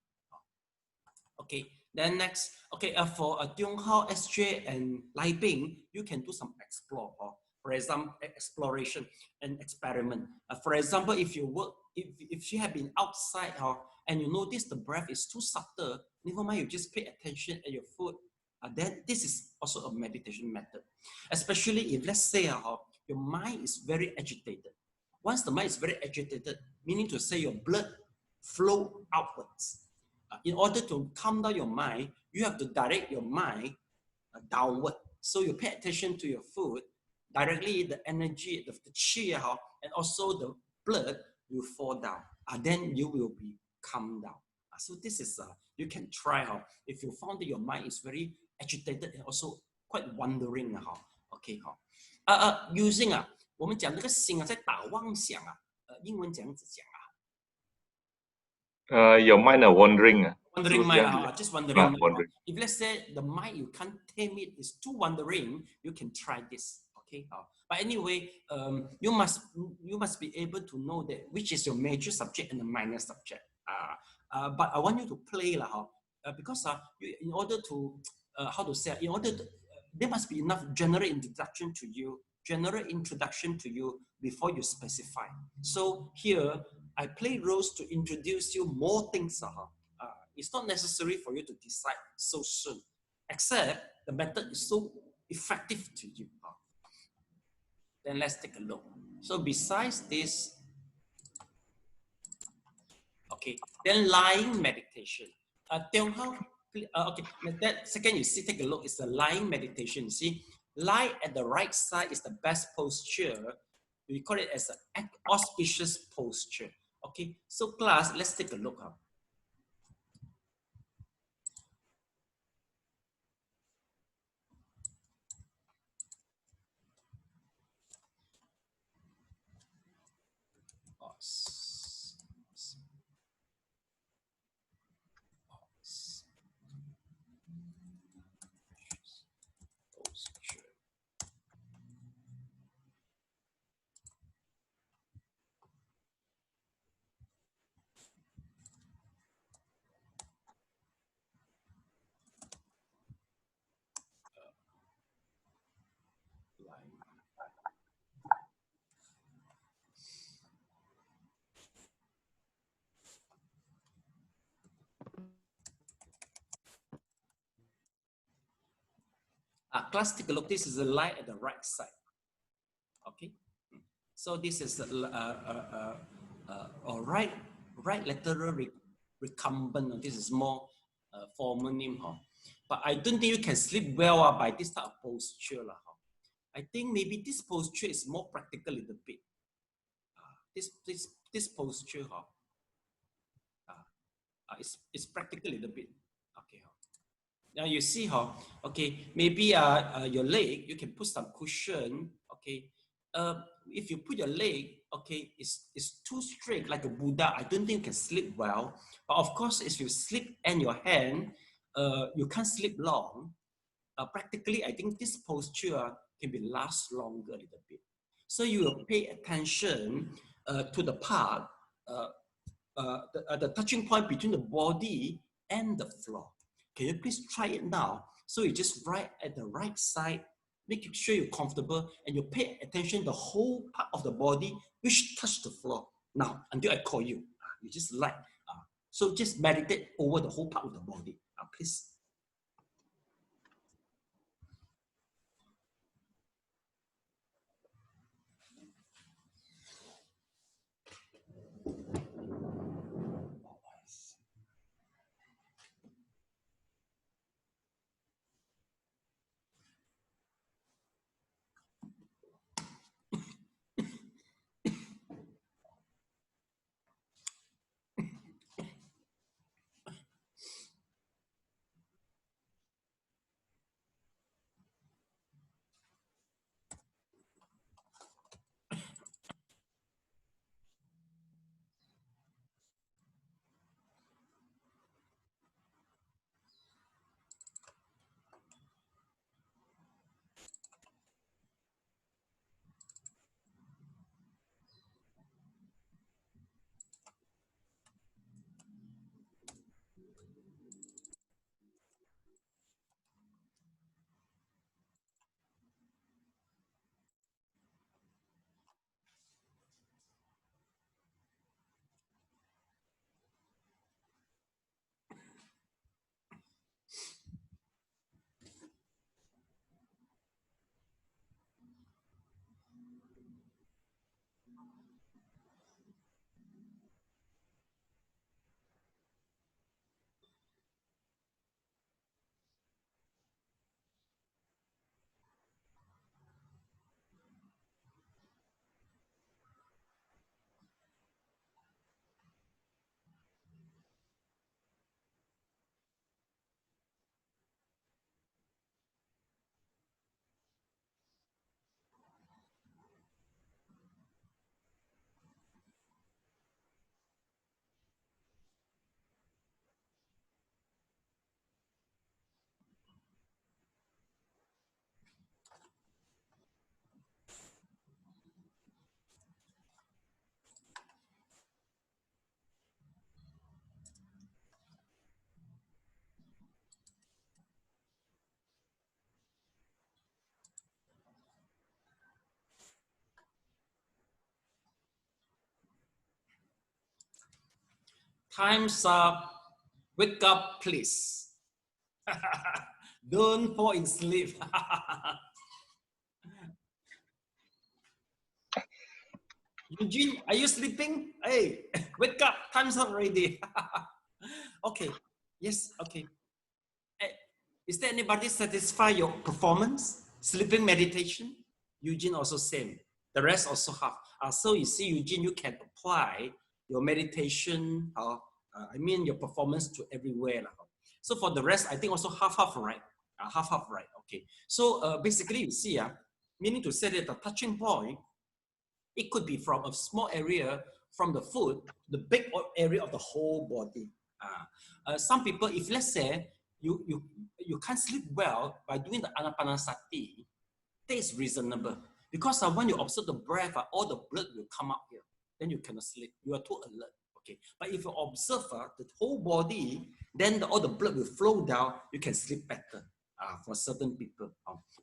S1: Okay, then next, okay, for Tiong Hao, SJ, and Lai Bing, you can do some explore, for example, exploration and experiment. For example, if you work, if you have been outside and you notice the breath is too subtle, never mind, you just pay attention at your foot. Then this is also a meditation method. Especially if, let's say, your mind is very agitated. Once the mind is very agitated, meaning to say your blood flow outwards. In order to calm down your mind, you have to direct your mind downward. So you pay attention to your foot, directly the energy, the chi, and also the blood will fall down. Then you will be calmed down. So this is, you can try. If you found that your mind is very agitated and also quite wandering. Okay. Using 我们讲这个心在打妄想英文讲怎讲
S2: Your mind are wandering.
S1: Wandering mind, just wandering.
S2: Wandering.
S1: If let's say the mind you can't tame it is too wandering, you can try this. Okay. But anyway, you must be able to know that which is your major subject and the minor subject. But I want you to play because in order to there must be enough general introduction to you before you specify. So here I play roles to introduce you more things. It's not necessary for you to decide so soon, except the method is so effective to you. Then let's take a look. So besides this, okay, then lying meditation. Okay, that second you see, take a look, it's the lying meditation. You see, lie at the right side is the best posture. We call it as an auspicious posture. Okay, so class, let's take a look. Class, take a look. This is the lie at the right side. Okay, so this is right lateral recumbent. This is more formal name. But I don't think you can sleep well by this type of posture. I think maybe this posture is more practical a little bit. This posture it's practical a little bit. Okay. Now you see okay, maybe your leg, you can put some cushion. Okay. If you put your leg, okay, it's too straight like a Buddha, I don't think you can sleep well. But of course, if you sleep and your hand, you can't sleep long. Practically, I think this posture can be last longer a little bit. So you will pay attention to the part, the touching point between the body and the floor. Can you please try it now? So you just right at the right side Make sure you're comfortable and you pay attention the whole part of the body which touch the floor. Now, until I call you, you just like. So just meditate over the whole part of the body, please. Time's up. Wake up, please. Don't fall in sleep. Eugene, are you sleeping? Hey, wake up. Time's up already. Okay. Yes, okay. Is there anybody satisfy your performance? Sleeping meditation? Eugene also same. The rest also have. So you see, Eugene, you can apply your meditation, your performance to everywhere. So for the rest, I think also half-half, right? Half-half, right? Okay. So basically, you see, meaning to say that the touching point, it could be from a small area from the foot, the big area of the whole body. Some people, if let's say you can't sleep well by doing the anapanasati, that is reasonable. Because when you observe the breath, all the blood will come up here. Then you cannot sleep. You are too alert. Okay. But if you observe the whole body, then all the blood will flow down. You can sleep better for certain people.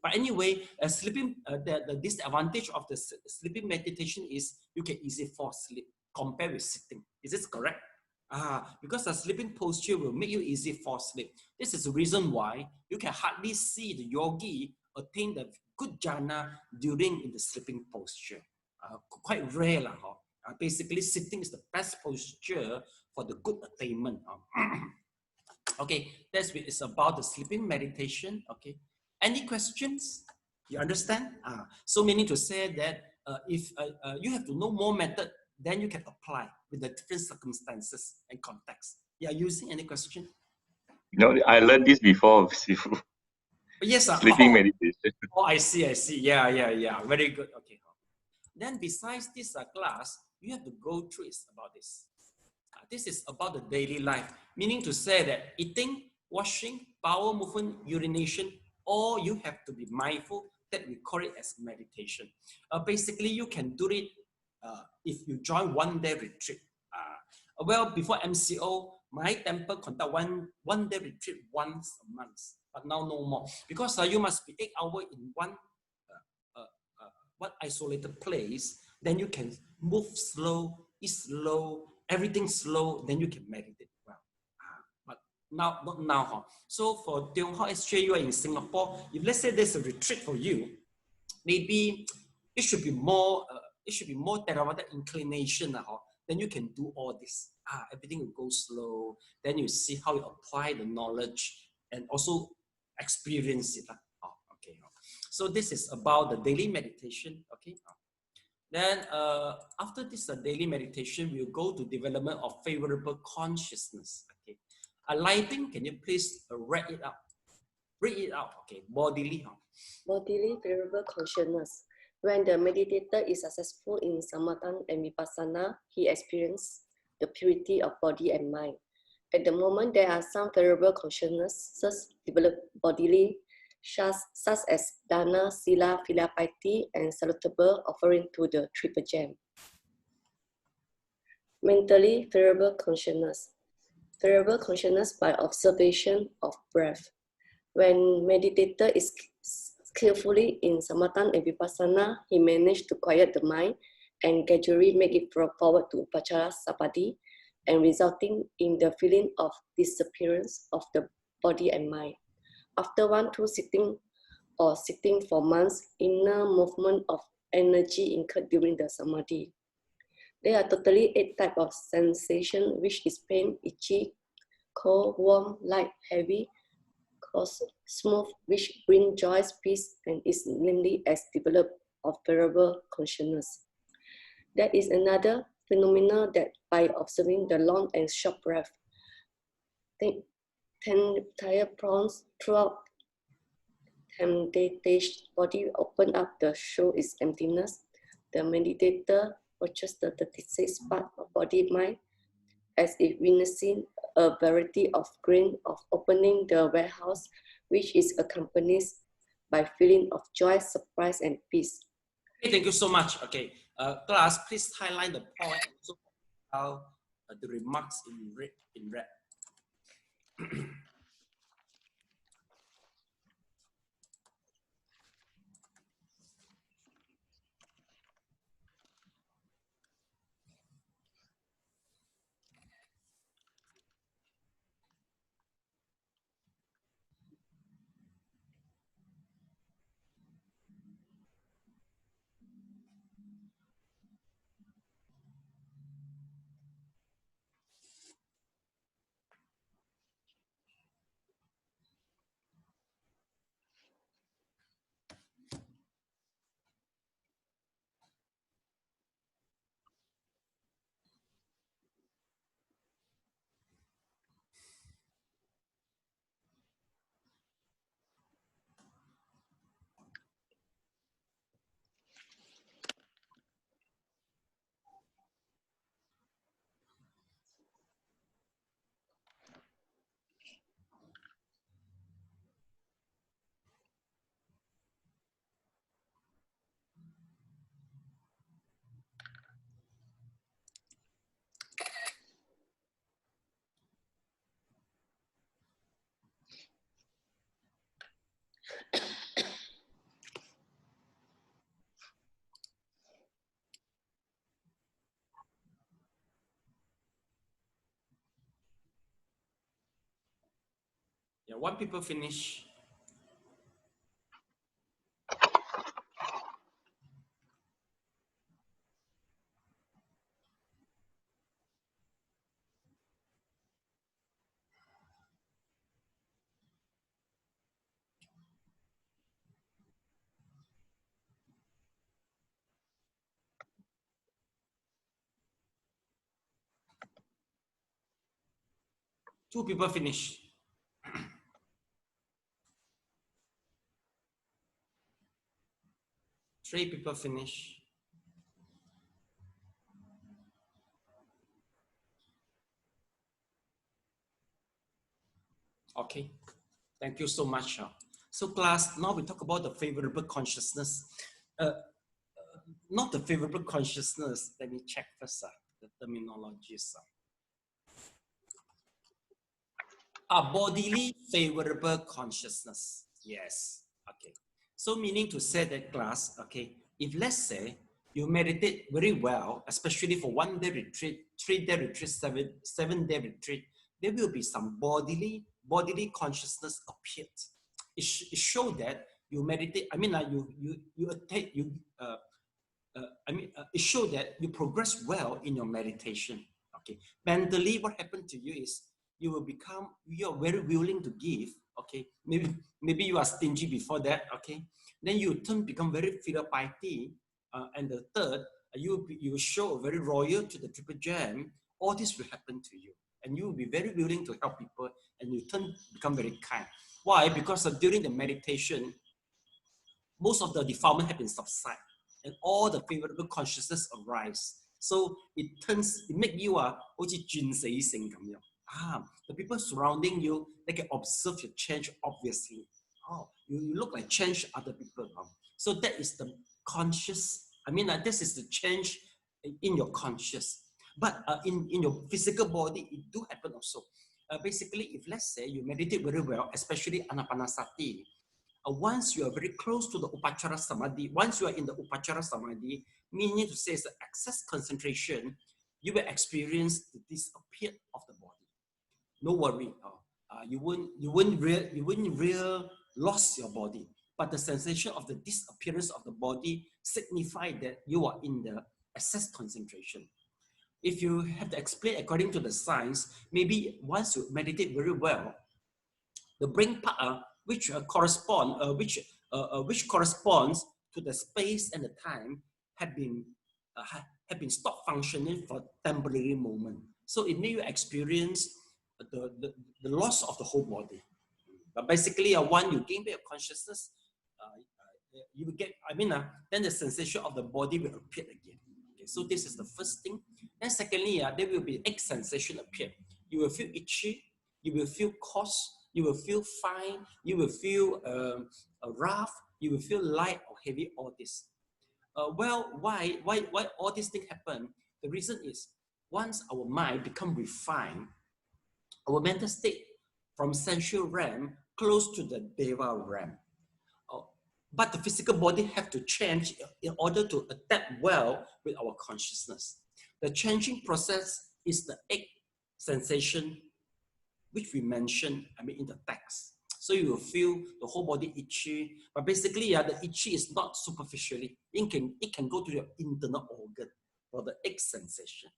S1: But anyway, sleeping, the disadvantage of the sleeping meditation is you can easily fall asleep compared with sitting. Is this correct? Because the sleeping posture will make you easily fall asleep. This is the reason why you can hardly see the yogi attain the good jhana during in the sleeping posture. Quite rare. Basically, sitting is the best posture for the good attainment. Okay, that's what it's about the sleeping meditation. Okay, any questions? You understand? So meaning to say that if you have to know more method, then you can apply with the different circumstances and context. Yeah, using any question?
S2: No, I learned this before, Sifu.
S1: Yes,
S2: Sleeping meditation.
S1: Oh, I see. Yeah. Very good. Okay. Then besides this class, you have to go through is about this. This is about the daily life, meaning to say that eating, washing, bowel movement, urination, all you have to be mindful that we call it as meditation. Basically, you can do it if you join one-day retreat. Well, before MCO, my temple conduct one-day retreat once a month, but now no more. Because you must be 8 hours in one one isolated place, then you can move slow, eat slow, everything slow, then you can meditate well. But now, not now. Huh? So for Tiong Ho SJ, you are in Singapore. If let's say there's a retreat for you, maybe it should be more Theravada inclination. Then you can do all this. Everything will go slow. Then you see how you apply the knowledge and also experience it. Okay. So this is about the daily meditation. Okay. Then after this daily meditation, we'll go to development of favorable consciousness. Okay. Lighting, can you please read it out? Read it out. Okay. Bodily.
S6: Bodily favorable consciousness. When the meditator is successful in Samatha and Vipassana, he experiences the purity of body and mind. At the moment, there are some favorable consciousnesses developed bodily, such as dana, sila, filial piety, and salutable offering to the triple gem. Mentally favorable consciousness. Favorable consciousness by observation of breath. When meditator is skillfully in Samatha and Vipassana, he managed to quiet the mind and gradually make it forward to Upachara Samadhi, and resulting in the feeling of disappearance of the body and mind. After 1-2 sitting or sitting for months, inner movement of energy incurred during the Samadhi. There are totally 8 types of sensation, which is pain, itchy, cold, warm, light, heavy, smooth, which bring joy, peace, and is namely as developed of variable consciousness. That is another phenomenon that by observing the long and short breath, 10 entire prawns throughout meditation, body open up the show its emptiness. The meditator watches the 36 part of body mind as if witnessing a variety of grain of opening the warehouse, which is accompanied by feeling of joy, surprise, and peace.
S1: Okay, thank you so much. Okay, class, please highlight the point and also the remarks in red. Yeah, 1 people finish. Two people finish. Three people finish. Okay, thank you so much. So class, now we talk about the favorable consciousness. Not the favorable consciousness. Let me check first the terminologies. Bodily favorable consciousness. Yes. Okay. So meaning to say that class, okay, if let's say you meditate very well, especially for 1 day retreat, 3 day retreat, 7 day retreat, there will be some bodily consciousness appeared. It shows that you meditate. I mean, it shows that you progress well in your meditation. Okay, mentally, what happened to you is you are very willing to give. Okay, maybe you are stingy before that. Okay, then you become very filial piety, and the third, you show very loyal to the triple gem. All this will happen to you, and you will be very willing to help people, and you become very kind. Why? Because during the meditation, most of the defilement have been subsided, and all the favorable consciousness arise. So it makes you Jing Xing. The people surrounding you, they can observe your change obviously. Oh, you look like change other people. So that is the conscious. This is the change in your conscious. But in your physical body, it do happen also. Basically, if let's say you meditate very well, especially anapanasati, once you are very close to the upachara samadhi, once you are in the upachara samadhi, meaning to say it's the excess concentration, you will experience the disappear of the body. No worry, you wouldn't real lost your body, but the sensation of the disappearance of the body signify that you are in the excess concentration. If you have to explain according to the science, maybe once you meditate very well, the brain part which corresponds to the space and the time have been stopped functioning for temporary moment. So it may you experience the loss of the whole body. But basically, when you gain back your consciousness, you will get. Then the sensation of the body will appear again. Okay, so this is the first thing. And secondly, there will be egg sensation appear. You will feel itchy. You will feel coarse. You will feel fine. You will feel rough. You will feel light or heavy. All this. Why all these things happen? The reason is once our mind become refined, our mental state from sensual realm close to the deva realm. But the physical body have to change in order to adapt well with our consciousness. The changing process is the egg sensation, which we mentioned, in the text. So you will feel the whole body itchy, but basically, the itchy is not superficially. It can go to your internal organ for the egg sensation.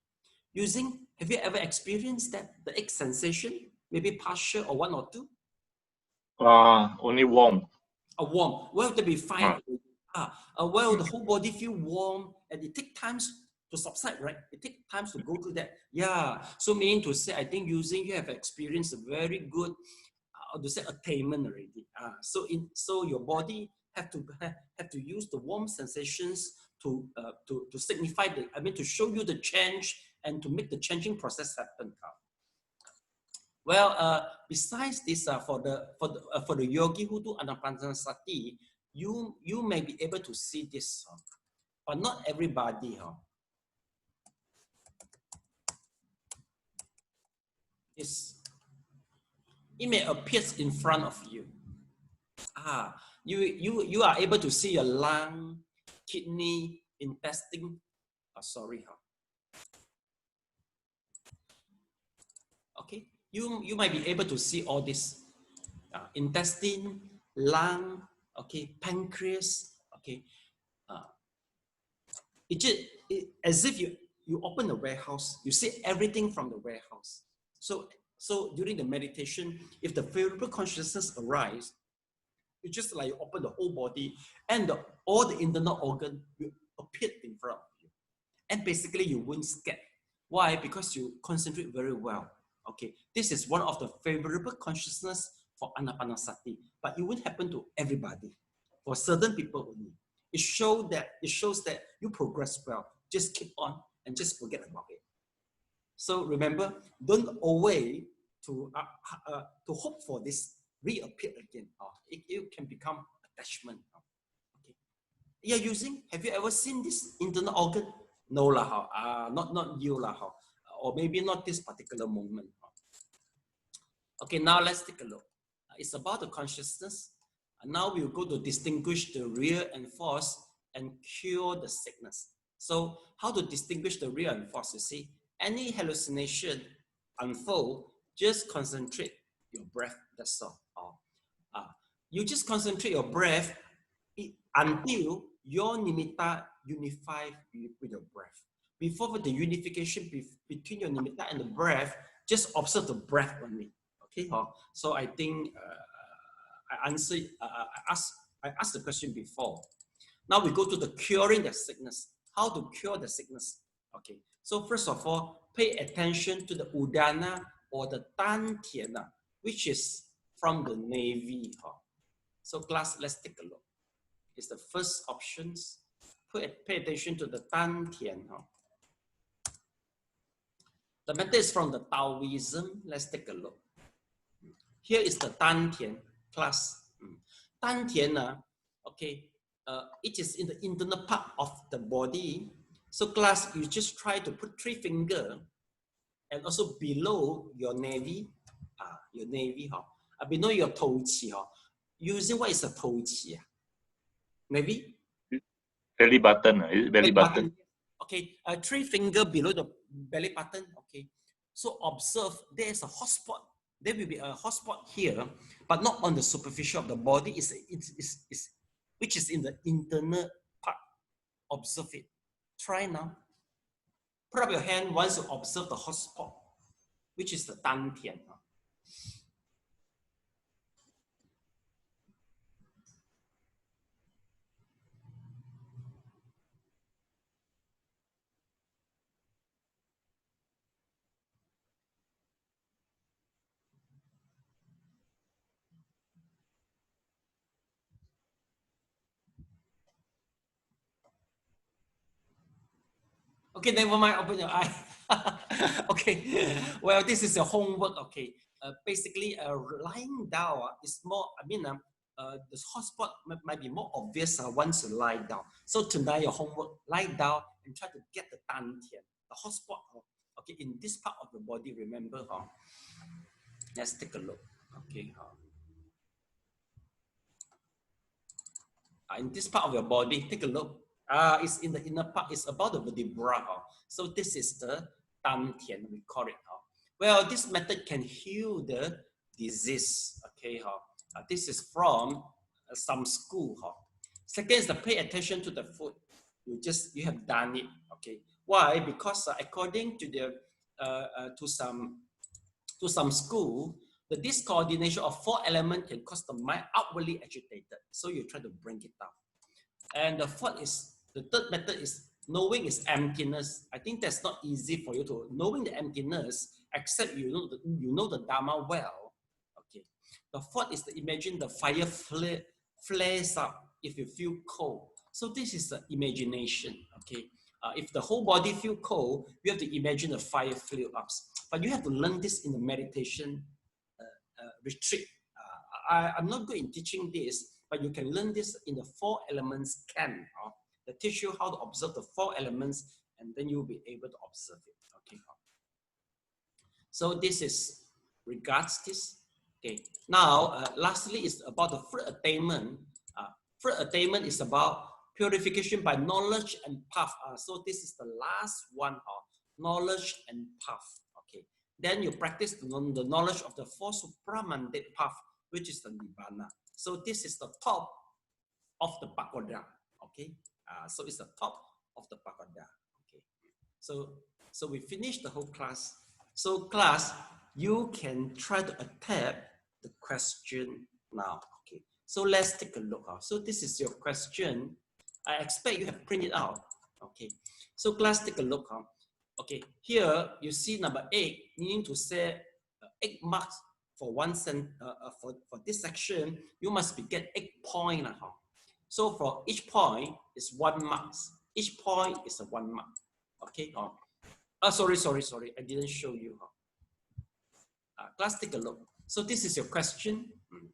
S1: Have you ever experienced that, the egg sensation? Maybe partial or 1 or 2?
S2: Only warm.
S1: Warm. Well, to be fine. Well, the whole body feel warm, and it takes time to subside, right? It takes time to go through that. Yeah. So meaning to say, I think you have experienced a very good, attainment already. So your body have to use the warm sensations to signify to show you the change and to make the changing process happen. Well, besides this, for the yogi who do anapanasati, you may be able to see this, but not everybody. It may appear in front of you. You are able to see your lung, kidney, intestine. Okay, you might be able to see all this, intestine, lung, okay, pancreas, okay. As if you open the warehouse, you see everything from the warehouse. So during the meditation, if the favorable consciousness arises, it's just like you open the whole body, and all the internal organ will appear in front of you, and basically you won't scare. Why? Because you concentrate very well. Okay, this is one of the favorable consciousness for anapanasati, but it won't happen to everybody. For certain people only. It shows that you progress well. Just keep on and just forget about it. So remember, don't always to hope for this reappear again. It can become attachment. Okay. Have you ever seen this internal organ? No lah, not you lah, or maybe not this particular moment. Okay, now let's take a look. It's about the consciousness. And now we'll go to distinguish the real and false and cure the sickness. So how to distinguish the real and false? You see, any hallucination unfold, just concentrate your breath, that's all. You just concentrate your breath until your nimitta unify with your breath. Before the unification between your nimitta and the breath, just observe the breath only. Okay, so I think I asked the question before. Now we go to the curing the sickness. How to cure the sickness? Okay, so first of all, pay attention to the udana or the dantiana, which is from the Navy. So class, let's take a look. It's the first options. Pay attention to the dantian. The method is from the Taoism. Let's take a look. Here is the dantian class. Dantian, okay, it is in the internal part of the body. So class, you just try to put 3 fingers and also below your navi, below your toe qi. Using what is a toe qi? Maybe?
S2: Belly button, is it belly button?
S1: Okay, 3 fingers below the belly button. Okay, so observe there's a hot spot. There will be a hot spot here, but not on the superficial of the body. Which is in the internal part. Observe it. Try now. Put up your hand once you observe the hot spot, which is the dantian. Okay, never mind, open your eye. Okay, well, this is your homework, okay. Basically, lying down is more, the hotspot might be more obvious once you lie down. So tonight, your homework, lie down and try to get the dantian, the hotspot, okay, in this part of the body, remember, let's take a look, okay. In this part of your body, take a look. It's in the inner part, it's about the vertebra. So this is the dantian, we call it. Well, this method can heal the disease. Okay, this is from some school. Second is to pay attention to the food. You have done it. Okay, why? Because according to the to some school, the discoordination of 4 elements can cause the mind outwardly agitated. So you try to bring it down. And the third method is knowing is emptiness. I think that's not easy for you to knowing the emptiness, except you know the dharma well. Okay. The fourth is to imagine the fire flares up if you feel cold. So this is the imagination. Okay. If the whole body feel cold, you have to imagine the fire flare up. But you have to learn this in the meditation retreat. I'm not good in teaching this, but you can learn this in the 4 elements camp. That teach you how to observe the 4 elements, and then you'll be able to observe it. Okay. So this is regards this. Okay. Now, lastly, is about the fruit attainment. Fruit attainment is about purification by knowledge and path. So this is the last one. Knowledge and path. Okay. Then you practice the knowledge of the 4 supramandate path, which is the nibbana. So this is the top of the pagoda. Okay. So it's the top of the pagoda. Okay. So we finished the whole class. So class, you can try to attempt the question now. Okay. So let's take a look. So this is your question. I expect you have printed out. Okay. So class, take a look. Okay. Here you see number 8, meaning to say 8 marks for for this section. You must get 8 points. So for each point is 1 mark. Each point is a 1 mark. Okay. Sorry. I didn't show you. Class, take a look. So this is your question.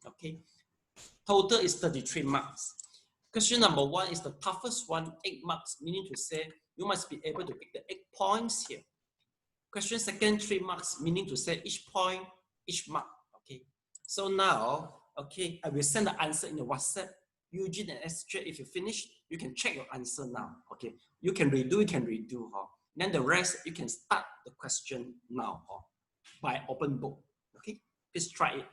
S1: Okay. Total is 33 marks. Question number 1 is the toughest one, 8 marks, meaning to say you must be able to pick the 8 points here. Question second, 3 marks, meaning to say each point, each mark. Okay. So now, okay, I will send the answer in the WhatsApp. Eugene and Esther, if you finish, you can check your answer now. Okay, you can redo. Then the rest, you can start the question now by open book. Okay, please try it.